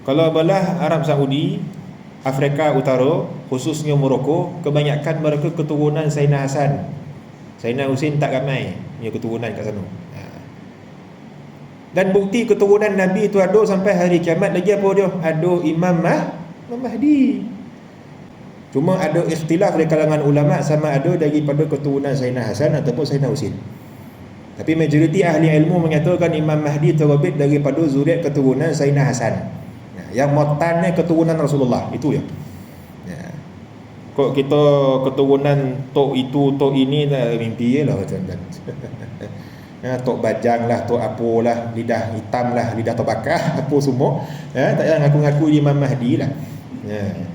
Kalau belah Arab Saudi, Afrika Utara, khususnya Morocco, kebanyakan mereka keturunan Sayyidina Hasan. Sayyidina Husin tak ramai punya keturunan kat sana. Dan bukti keturunan Nabi tu ada sampai hari kiamat lagi apa dia? Ada Imam Mahdi. Cuma ada ikhtilaf di kalangan ulama sama ada daripada keturunan Sayyidina Hasan ataupun Sayyidina Husin. Tapi majoriti ahli ilmu menyatakan Imam Mahdi terbit daripada zuriat keturunan Sayyidina Hasan. Nah, yang motannya keturunan Rasulullah itu ya. Nah, kok kita keturunan tok itu tok ini dah mimpi lah tuan-tuan. Ya, tok bajang lah, tok apalah, lidah hitam lah, lidah terbakar apa semua. Ya, tak payah ngaku-ngaku Imam Mahdi lah. Ya.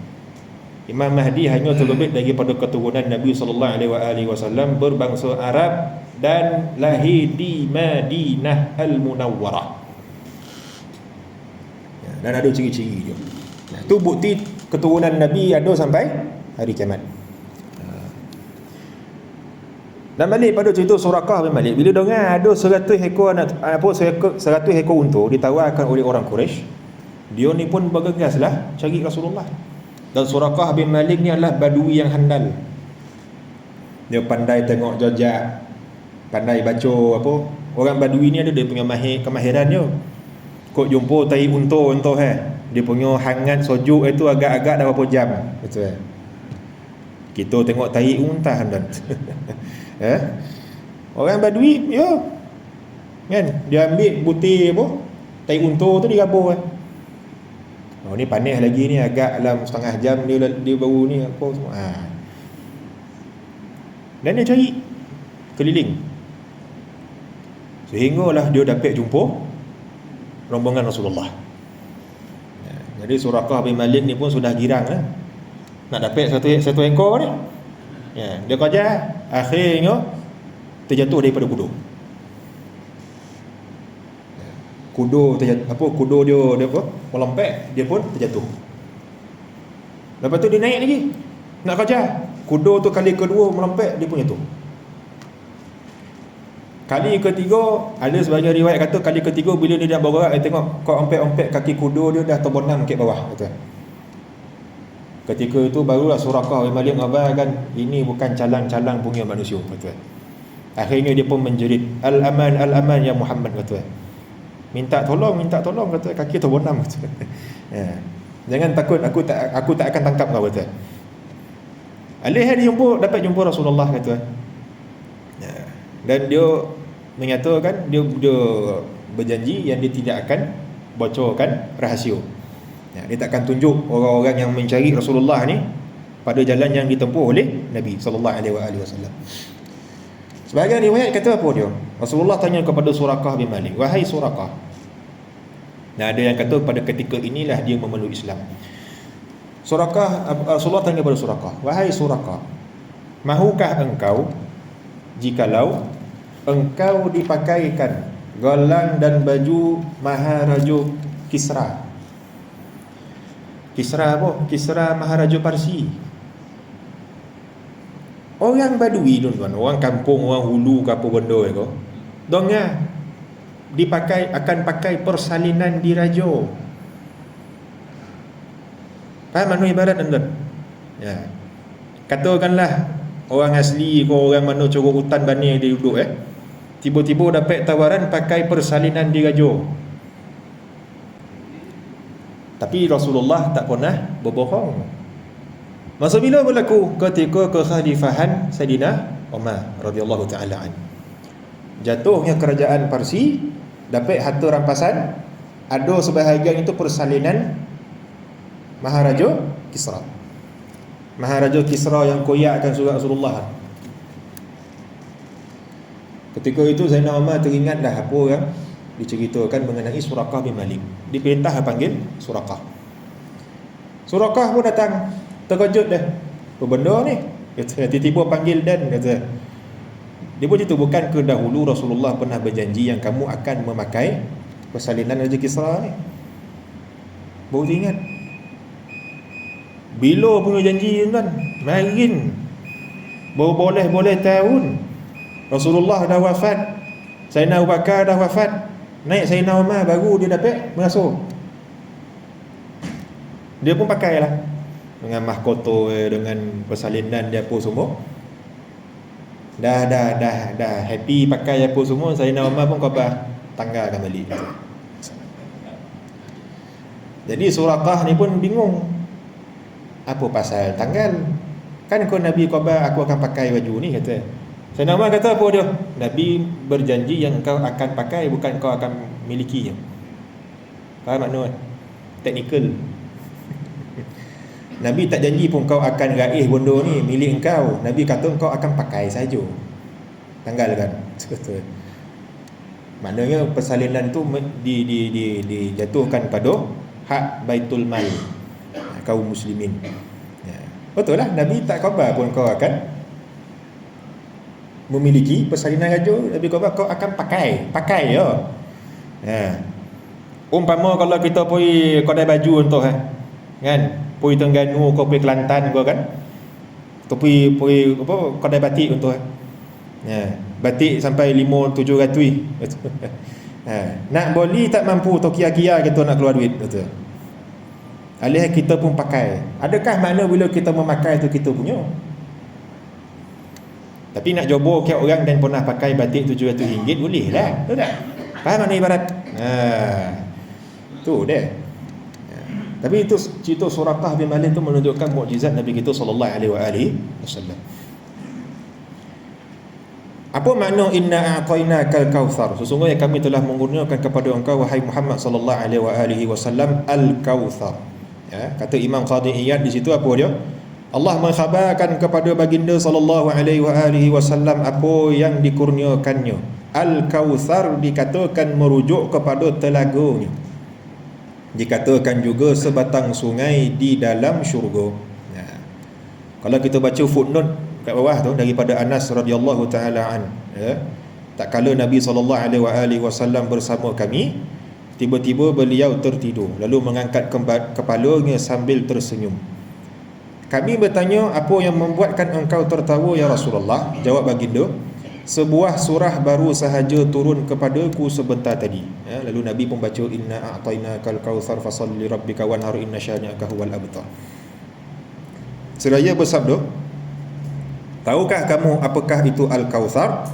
Imam Mahdi hanya terbit daripada keturunan Nabi sallallahu alaihi wasallam, berbangsa Arab dan lahir di Madinah Al-Munawwarah. Ya, dan ada ciri-ciri dia. Nah, tu bukti keturunan Nabi ada sampai hari kiamat. Dan balik pada cerita Suraqah bin Malik, bila dengar ada 100 ekor 100 ekor unta ditawarkan oleh orang Quraisy, dia ni pun bergegaslah cari Rasulullah. Dan Suraqah bin Malik ni adalah badui yang handal. Dia pandai tengok jejak, pandai baca apa. Orang badui ni ada dia punya kemahiran dia. Kok jumpa tai unta dia punya hangat sojuk itu agak-agak dah berapa jam. Betul. Kita tengok tai unta handan. Orang badui ya. Kan dia ambil butir apa? Tai unta tu digabur Oh ni panas lagi ni, agak dalam setengah jam dia baru ni apa semua. Dan dia cari keliling sehinggalah dia dapat jumpa rombongan Rasulullah. Jadi Suraqah bin Malik ni pun sudah girang nak dapat satu ekor ni. Ya, dia kerja akhirnya terjatuh daripada kuda. Kuda dia apa? Melompat, dia pun terjatuh. Lepas tu dia naik lagi nak kerja. Kuda tu kali kedua melompat, dia pun jatuh. Kali ketiga, ada sebagian riwayat kata kali ketiga bila dia dah bergerak, dia tengok kau ompet-ompet kaki kuda dia dah terbenam ke bawah, kata. Ketika itu barulah Suraqah bin Malik mengabarkan ini bukan calang-calang punya manusia, kata. Akhirnya dia pun menjerit, "Al-aman, al-aman ya Muhammad," kata. Minta tolong kata, kaki terbenam kata. Ya. Jangan takut, aku tak akan tangkap kau kata. Alih dia dapat jumpa Rasulullah kata. Ya. Dan dia menyatakan dia berjanji yang dia tidak akan bocorkan rahsia. Ya, dia tak akan tunjuk orang-orang yang mencari Rasulullah ni pada jalan yang ditempuh oleh Nabi sallallahu alaihi wasallam. Sebahagian riwayat kata apa dia? Rasulullah tanya kepada Suraqah bin Malik, "Wahai Suraqah." Nah, ada yang kata pada ketika inilah dia memeluk Islam. Rasulullah tanya kepada Suraqah, "Wahai Suraqah, mahukah engkau jikalau engkau dipakaikan gelang dan baju Maharaja Kisra?" Kisra apa? Kisra Maharaja Parsi. Orang badui tuan-tuan, orang kampung, orang hulu ke apa benda ke, Dongah akan pakai persalinan diraja. Faham mana ibarat tuan? Ya. Katakanlah orang asli ke orang mana corok hutan bani dia duduk tiba-tiba dapat tawaran pakai persalinan diraja. Tapi Rasulullah tak pernah berbohong. Masa bila berlaku? Ketika kekhalifahan Saidina Umar radhiyallahu taala an. Jatuhnya kerajaan Parsi, dapat harta rampasan, ada sebahagian itu persalinan Maharaja Kisra. Maharaja Kisra yang koyakkan surat Rasulullah. Ketika itu Zainal Umar teringat dah apa yang diceritakan mengenai Suraqah bin Malik. Diperintah panggil Suraqah. Suraqah pun datang, terkejut dah. Apa benda ni? Kata, tiba-tiba panggil dan kata, dia pun cerita, bukan ke dahulu Rasulullah pernah berjanji yang kamu akan memakai persalinan Raja Kisra ni? Baru ingat. Bila punya janji tuan? Marin. Baru boleh tahun. Rasulullah dah wafat, Sayyidina Abu Bakar dah wafat, naik Sayyidina Umar baru dia dapat mengasuh. Dia pun pakailah dengan mahkota, dengan persalinan dia apa semua. Dah happy pakai apa semua. Sayyidina Umar pun khabar tanggalkan balik. Jadi Suraqah ni pun bingung, apa pasal tanggal? Kan kau Nabi khabar aku akan pakai baju ni, kata. Sayyidina Umar kata apa dia? Nabi berjanji yang kau akan pakai, bukan kau akan milikinya. Faham makna? Teknikal. Nabi tak janji pun kau akan raih benda ni milik engkau. Nabi kata kau akan pakai saja. Tanggalkan. Maknanya persalinan tu dijatuhkan pada hak Baitul Mal kaum muslimin. Betul lah, Nabi tak khabar pun kau akan memiliki persalinan raja. Nabi khabar kau akan pakai ya. Umpama kalau kita pergi kedai baju untuk kan, pergi Terengganu, kau pergi Kelantan kau kan, atau pergi apa kedai batik untuk batik sampai 5-7 nak beli tak mampu, atau kia-kia kita nak keluar duit, betul. Alih kita pun pakai. Adakah makna bila kita memakai tu kita punya? Tapi nak jobor kat orang dan pernah pakai batik RM700 boleh lah, betul tak? Faham mana ibarat? Tu dia. Tapi itu cerita Suraqah bin Malik tu menunjukkan mukjizat Nabi kita sallallahu alaihi wasallam. Apa makna inna a'tainakal kautsar? Sesungguhnya kami telah mengurniakan kepada engkau wahai Muhammad sallallahu alaihi wasallam al-kautsar. Ya, kata Imam Qadhi Iyad di situ apa dia? Allah mengkhabarkan kepada baginda sallallahu alaihi wasallam apa yang dikurniakannya. Al-kautsar dikatakan merujuk kepada telaganya. Dikatakan juga sebatang sungai di dalam syurga. Kalau kita baca footnote kat bawah tu daripada Anas radhiyallahu taala an, tak kala Nabi sallallahu alaihi wasallam bersama kami, tiba-tiba beliau tertidur lalu mengangkat kepalanya sambil tersenyum. Kami bertanya, apa yang membuatkan engkau tertawa ya Rasulullah? Jawab baginda, sebuah surah baru sahaja turun kepadaku sebentar tadi. Lalu Nabi pun baca inna a'tainakal kautsar fasalli rabbika wanhar inna syani'aka huwal abtar. Seraya bersabda, tahukah kamu apakah itu Al-Kautsar?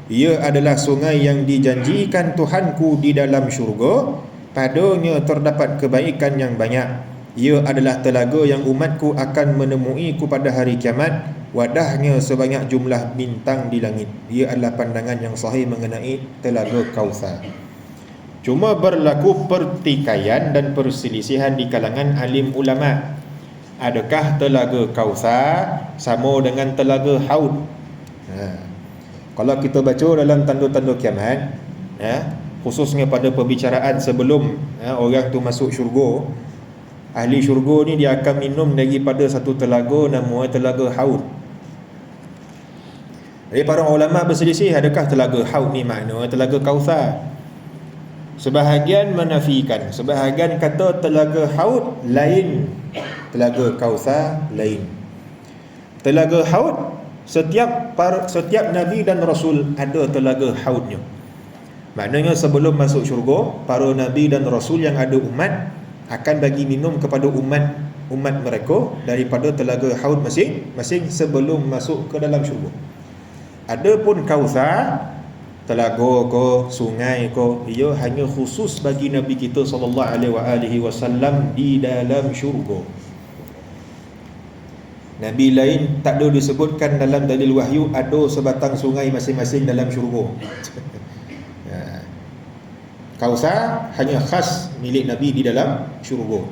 Ia adalah sungai yang dijanjikan Tuhanku di dalam syurga. Padanya terdapat kebaikan yang banyak. Ia adalah telaga yang umatku akan menemuiku pada hari kiamat. Wadahnya sebanyak jumlah bintang di langit. Ia adalah pandangan yang sahih mengenai telaga Kautsar. Cuma berlaku pertikaian dan perselisihan di kalangan alim ulama. Adakah telaga Kautsar sama dengan telaga Haud? Kalau kita baca dalam tanda-tanda kiamat, khususnya pada perbicaraan sebelum orang tu masuk syurga, ahli syurga ni dia akan minum daripada satu telaga nama telaga Haud. Jadi para ulama berselisih, adakah telaga Haud ni makna telaga Kautsar? Sebahagian menafikan, sebahagian kata telaga Haud lain, telaga Kautsar lain. Telaga Haud, setiap Nabi dan Rasul ada telaga Haudnya. Maknanya sebelum masuk syurga, para nabi dan rasul yang ada umat akan bagi minum kepada umat mereka daripada telaga haud masing-masing sebelum masuk ke dalam syurga. Adapun Kautsar, telaga ke, sungai ke, ia hanya khusus bagi Nabi kita sallallahu alaihi wasallam di dalam syurga. Nabi lain tak ada disebutkan dalam dalil wahyu ada sebatang sungai masing-masing dalam syurga. Kautsar hanya khas milik Nabi di dalam syurga.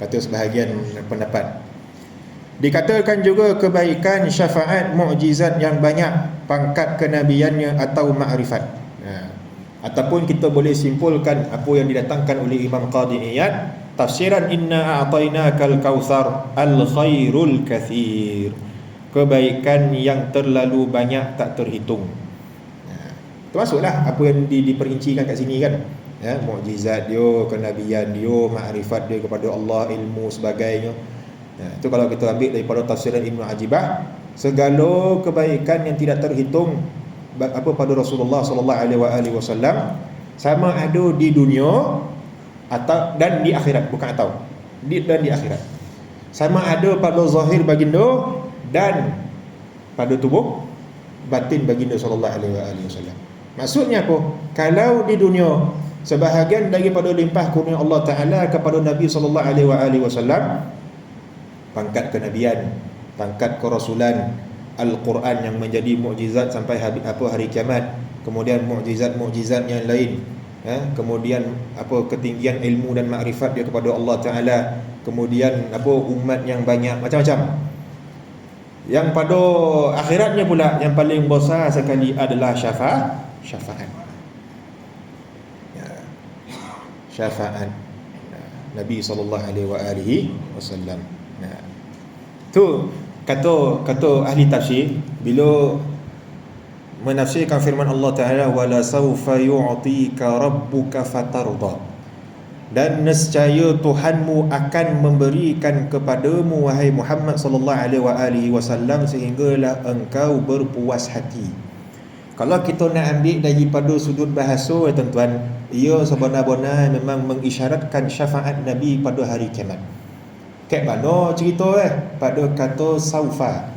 Kata sebahagian pendapat. Dikatakan juga kebaikan, syafaat, mukjizat yang banyak, pangkat kenabiannya atau makrifat. Ataupun kita boleh simpulkan apa yang didatangkan oleh Imam Qadhi Iyad, tafsiran inna a'tainakal kautsar al-khairul katsir. Kebaikan yang terlalu banyak tak terhitung. Termasuklah apa yang diperincikan kat sini kan. Mukjizat dia, kenabian dia, makrifat dia kepada Allah, ilmu sebagainya. Itu kalau kita ambil daripada tafsiran Ibnu Ajibah, segala kebaikan yang tidak terhitung pada Rasulullah sallallahu alaihi wasallam sama ada di dunia atau dan di akhirat, bukan atau dan di akhirat. Sama ada pada zahir baginda dan pada tubuh batin baginda sallallahu alaihi wasallam. Maksudnya apa? Kalau di dunia sebahagian daripada limpah kurnia Allah Taala kepada Nabi sallallahu alaihi wasallam, pangkat kenabian, pangkat kerasulan, Al-Quran yang menjadi mukjizat sampai hari kiamat, kemudian mukjizat-mukjizat yang lain, kemudian ketinggian ilmu dan makrifat dia kepada Allah Taala, kemudian umat yang banyak, macam-macam. Yang pada akhiratnya pula yang paling besar sekali adalah syafaat. Syafaat Nabi sallallahu alaihi wasallam. Tu kata ahli tafsir bila menafsirkan firman Allah Taala, wala saufa yu'tika rabbuka fatarda, dan nescaya Tuhanmu akan memberikan kepadamu wahai Muhammad sallallahu alaihi wasallam sehinggalah engkau berpuas hati. Kalau kita nak ambil daripada sudut bahasa, tuan-tuan, ia sebenar-benar memang mengisyaratkan syafaat Nabi pada hari kiamat. Kat mana cerita pada kata saufa.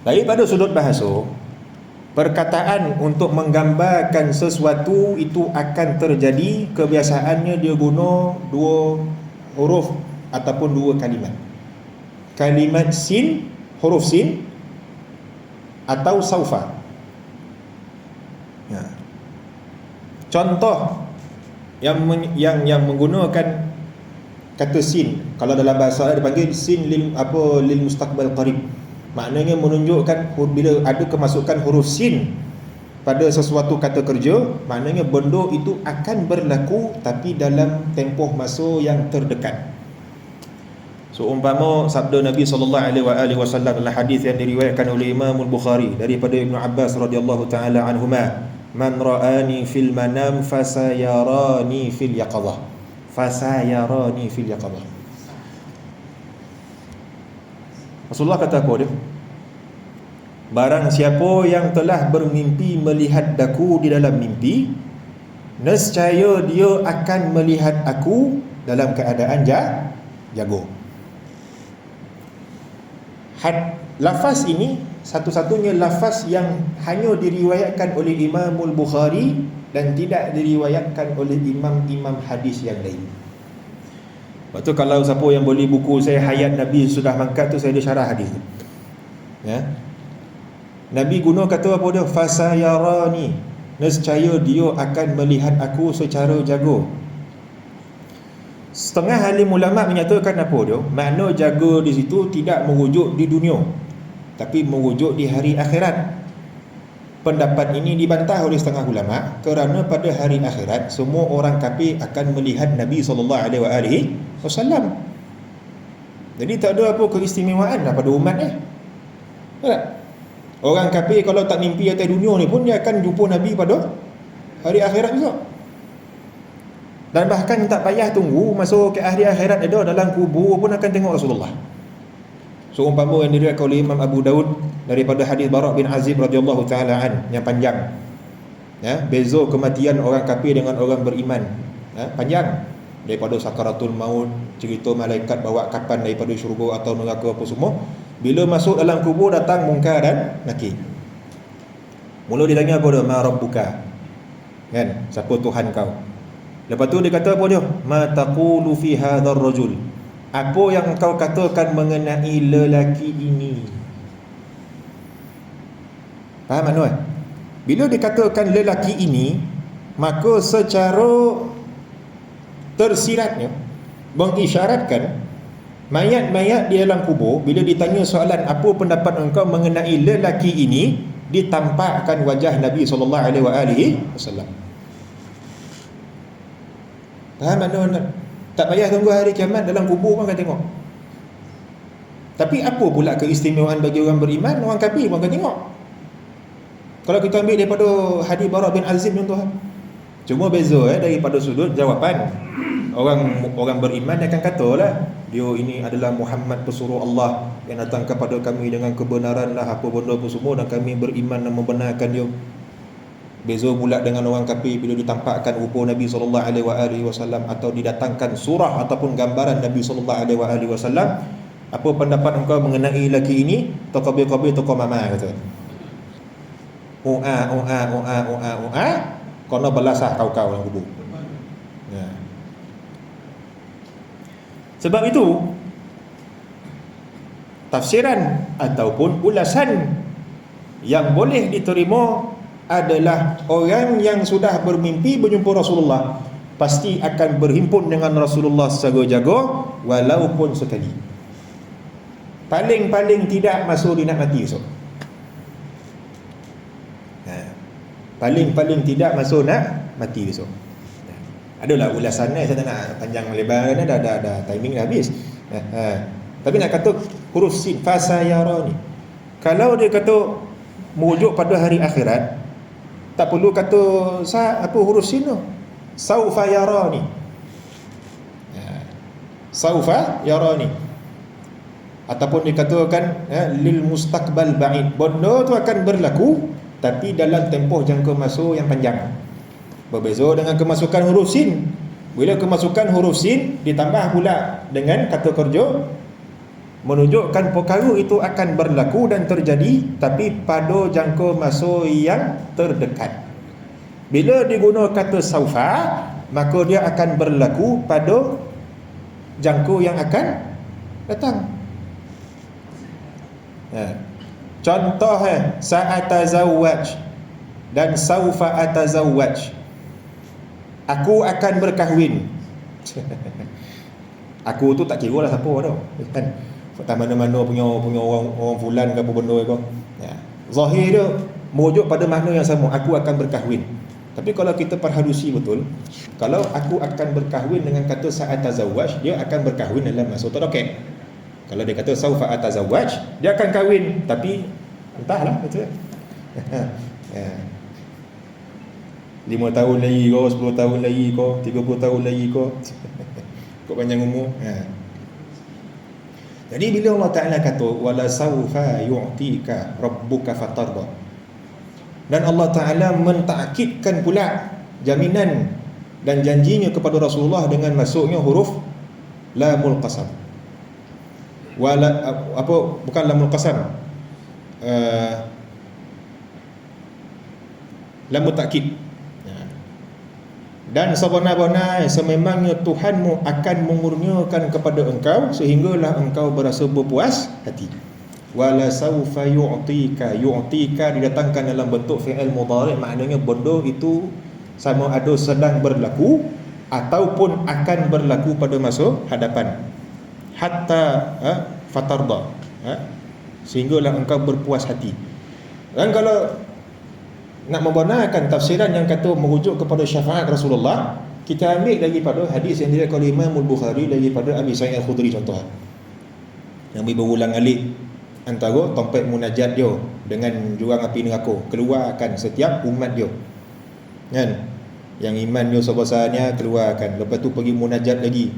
Daripada sudut bahasa, perkataan untuk menggambarkan sesuatu itu akan terjadi, kebiasaannya dia guna dua huruf ataupun dua kalimat. Kalimat sin, huruf sin, atau saufa. Contoh yang menggunakan kata sin, kalau dalam bahasa Arab dipanggil sin lil mustaqbal qarib. Maknanya menunjukkan bila ada kemasukan huruf sin pada sesuatu kata kerja, maknanya benda itu akan berlaku tapi dalam tempoh masa yang terdekat. Seumpama sabda Nabi sallallahu alaihi wasallam dalam hadis yang diriwayatkan oleh Imam Al-Bukhari daripada Ibnu Abbas radhiyallahu taala anhuma, man ra'ani fil manam fasayarani fil yaqadhah. Fasayarani fil yaqadhah. Rasulullah kata apa dia? Barang siapa yang telah bermimpi melihat aku di dalam mimpi, nescaya dia akan melihat aku dalam keadaan jago. Lafaz ini satu-satunya lafaz yang hanya diriwayatkan oleh Imam Al-Bukhari dan tidak diriwayatkan oleh imam-imam hadis yang lain. Lepas tu kalau siapa yang beli buku saya Hayat Nabi Sudah Mangkat tu, saya ada syarah hadis. Nabi guna kata apa dia? Fasayarani, nescaya dia akan melihat aku secara jago. Setengah alim ulama menyatakan apa dia? Makna jaga di situ tidak merujuk di dunia, tapi merujuk di hari akhirat. Pendapat ini dibantah oleh setengah ulama kerana pada hari akhirat semua orang kafir akan melihat Nabi sallallahu alaihi wasallam. Jadi tak ada apa keistimewaan pada umat ni. Orang kafir kalau tak mimpi atas dunia ni pun dia akan jumpa Nabi pada hari akhirat besok. Dan bahkan tak payah tunggu masa ke hari akhirat ada, dalam kubur pun akan tengok Rasulullah. seumpama yang diriwayatkan oleh Imam Abu Daud daripada hadis Bara' bin Azib radhiyallahu taala an yang panjang. Ya, beza kematian orang kafir dengan orang beriman. Panjang, daripada sakaratul maut, cerita malaikat bawa kapan daripada syurga atau neraka apa semua. Bila masuk dalam kubur datang Munkar dan Nakir. Mula dia tanya apa dia? Ma rabbuka? Kan? Siapa Tuhan kau? Lepas tu dia kata apa dia? Ma taqulu fi hadzal rajul? Apa yang kau katakan mengenai lelaki ini? Faham tuan? Bila dikatakan lelaki ini, maka secara tersiratnya mengisyaratkan mayat-mayat di dalam kubur bila ditanya soalan apa pendapat engkau mengenai lelaki ini, ditampakkan wajah Nabi SAW. Faham tuan? Tak payah tunggu hari kiamat, dalam kubur pun akan tengok. Tapi apa pula keistimewaan bagi orang beriman? Orang kafir pun akan tengok. Kalau kita ambil daripada hadis Bara' bin Azib contoh, cuma beza daripada sudut jawapan. Orang beriman dia akan katalah dia ini adalah Muhammad pesuruh Allah yang datang kepada kami dengan kebenaran lah apa benda pun semua, dan kami beriman dan membenarkan dia. Beza pula dengan orang kafir bila ditampakkan rupa Nabi SAW atau didatangkan surah ataupun gambaran Nabi SAW. Apa pendapat engkau mengenai lelaki ini? Tokoh-tokoh tokoh mama kata. Kena belasah kau-kau dalam kubur. Ya. Sebab itu tafsiran ataupun ulasan yang boleh diterima adalah orang yang sudah bermimpi berjumpa Rasulullah pasti akan berhimpun dengan Rasulullah secara jaga walaupun sekali. Paling-paling tidak masuk dia nak mati esok. Paling-paling tidak masuk nak mati besok. Adalah ulasan ni, saya tak nak panjang lebar ni, dah timing dah habis. Tapi nak kata huruf sin fasayarani. Kalau dia kata merujuk pada hari akhirat, tak perlu kata apa huruf sin tu. Saufa yarani. Saufa yarani. Ataupun dikatakan lil mustaqbal ba'id. Benda tu akan berlaku tapi dalam tempoh jangka masa yang panjang. Berbeza dengan kemasukan huruf sin. Bila kemasukan huruf sin ditambah pula dengan kata kerja, menunjukkan perkara itu akan berlaku dan terjadi tapi pada jangka masa yang terdekat. Bila digunakan kata saufa, maka dia akan berlaku pada jangka yang akan datang. Contoh sa'atazawwaj dan saufa atazawwaj. Aku akan berkahwin. Aku tu tak kira lah siapa tu kan. Tak mana-mana punya orang fulan ke apa benda ke. Zahir dia merujuk pada makna yang sama, aku akan berkahwin. Tapi kalau kita perhalusi betul, kalau aku akan berkahwin dengan kata sa'atazawwaj, dia akan berkahwin dalam masa terdekat. Kalau dia kata saufa atazawwaj, dia akan kahwin tapi entahlah betul. 5 tahun lagi ke, 10 tahun lagi ke, 30 tahun lagi ke. Kok panjang umur. Jadi bila Allah Ta'ala kata wala saufa yu'tika rabbuka fatarda, dan Allah Ta'ala mentakkidkan pula jaminan dan janjinya kepada Rasulullah dengan masuknya huruf lamul qasam. Wala apa bukan lamul qasam, lamul takkid. Dan sebenar-benar sememangnya Tuhanmu akan mengurniakan kepada engkau sehinggalah engkau berasa berpuas hati. Wala saufa yu'tika, yu'tika didatangkan dalam bentuk fi'il mudhari', maknanya benda itu sama ada sedang berlaku ataupun akan berlaku pada masa hadapan. Hatta fatarda, sehinggalah engkau berpuas hati. Dan kalau nak membenarkan tafsiran yang kata merujuk kepada syafaat Rasulullah, kita ambil daripada hadis yang diriwayatkan oleh Imam Al-Bukhari daripada Abi Sa'id Al-Khudri contoh. Nabi berulang-alik antara tompet munajat dia dengan jurang api neraka, keluarkan setiap umat dia. Kan? Yang iman dia sebesarnya keluarkan. Lepas tu pergi munajat lagi.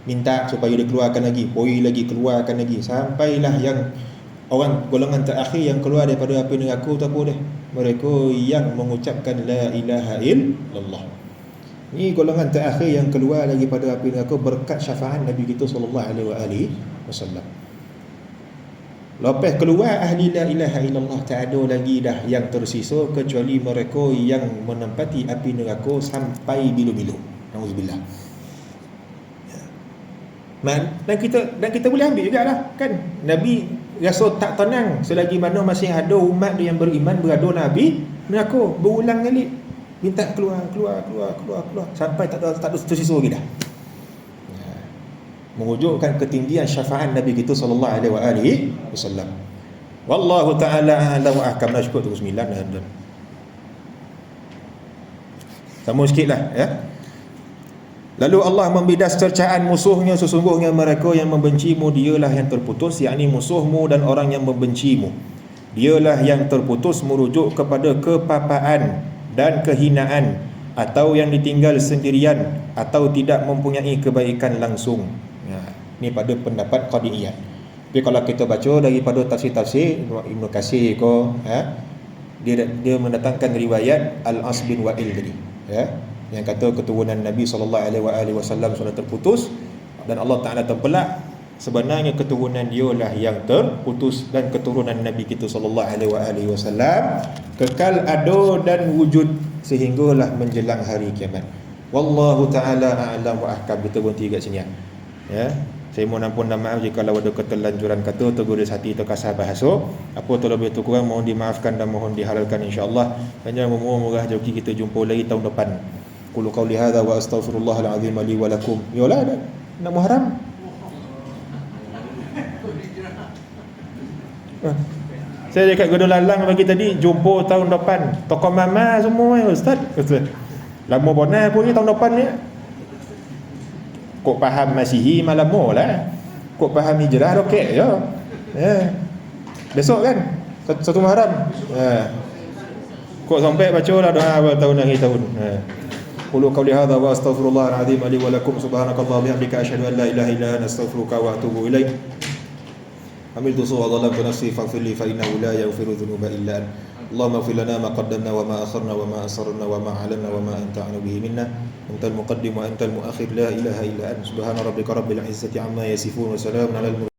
minta supaya dia keluarkan lagi, poi lagi, keluarkan lagi, sampailah yang orang golongan terakhir yang keluar daripada api neraka tu apa dia? Mereka yang mengucapkan la ilaha illallah. Ini golongan terakhir yang keluar daripada api neraka berkat syafaat Nabi kita sallallahu alaihi wasallam. Lepas keluar ahli la ilaha illallah, tak ada lagi dah yang tersisa kecuali mereka yang menempati api neraka sampai bila-bila. Nauzubillah. Dan kita boleh ambil jugalah kan, Nabi rasa tak tenang selagi mana masih ada umat dia yang beriman berada Nabi neraka, berulang kali minta keluar sampai tak ada tersisa lagi dah. Mewujudkan ketinggian syafaat Nabi kita sallallahu alaihi wasallam. Wallahu taala a'lam wa ahkam. Syukur tu 9 dan sama sikitlah ya. Lalu Allah membidas cercaan musuhnya, sesungguhnya mereka yang membencimu dialah yang terputus, yakni musuhmu dan orang yang membencimu. Dialah yang terputus merujuk kepada kepapaan dan kehinaan, atau yang ditinggal sendirian, atau tidak mempunyai kebaikan langsung. Ya, ni pada pendapat Qadi'iyah. Tapi kalau kita baca daripada tafsir-tafsir Ibnu Katsir ko, dia mendatangkan riwayat Al-As bin Wa'il tadi, ya, yang kata keturunan Nabi sallallahu alaihi wasallam sudah terputus, dan Allah Taala tempelak sebenarnya keturunan dia lah yang terputus, dan keturunan Nabi kita sallallahu alaihi wasallam kekal ada dan wujud sehinggalah menjelang hari kiamat. Wallahu taala a'lam wa ahkam. Kita berhenti kat sini ya. Saya mohon ampun dan maaf jika ada keterlanjuran kata, tergores hati, terkasar bahasa. Apa terlebih kurang mohon dimaafkan dan mohon dihalalkan insya-Allah. Hanya murah rezeki kita jumpa lagi tahun depan. Qul qauli hadza wa astaghfirullahal azim li wa lakum. Yalah nak Muharram. Saya dekat Gedung Lalang bagi tadi, jumpa tahun depan. Tokoh mama semua ustaz. Lama bonai pun ni tahun depan ni. Kok faham Masihi malam lah. Kok faham hijrah roket je. Ya. Besok kan? Satu Muharram. Ya. Kok sampai bacalah doa awal tahun akhir tahun. Ya. Qulu qawli hadza wa astaghfirullahal azim li wa lakum subhanakallah bihamdika asyhadu an la ilaha illa anta astaghfiruka wa atubu ilaik. Amiltu su'a dhalamtu nafsi faghfir li fa innahu la yaghfiru dhunuba illa anta. Allahumma ighfir lana ma qaddamna wa ma akharna wa ma asrarna wa ma a'lanna wa ma anta a'lamu bihi minna. Antal muqaddim wa antal muakhir, la ilaha illa anta. Subhana rabbika rabbil izzati amma yasifun wa salamun alal mursalin.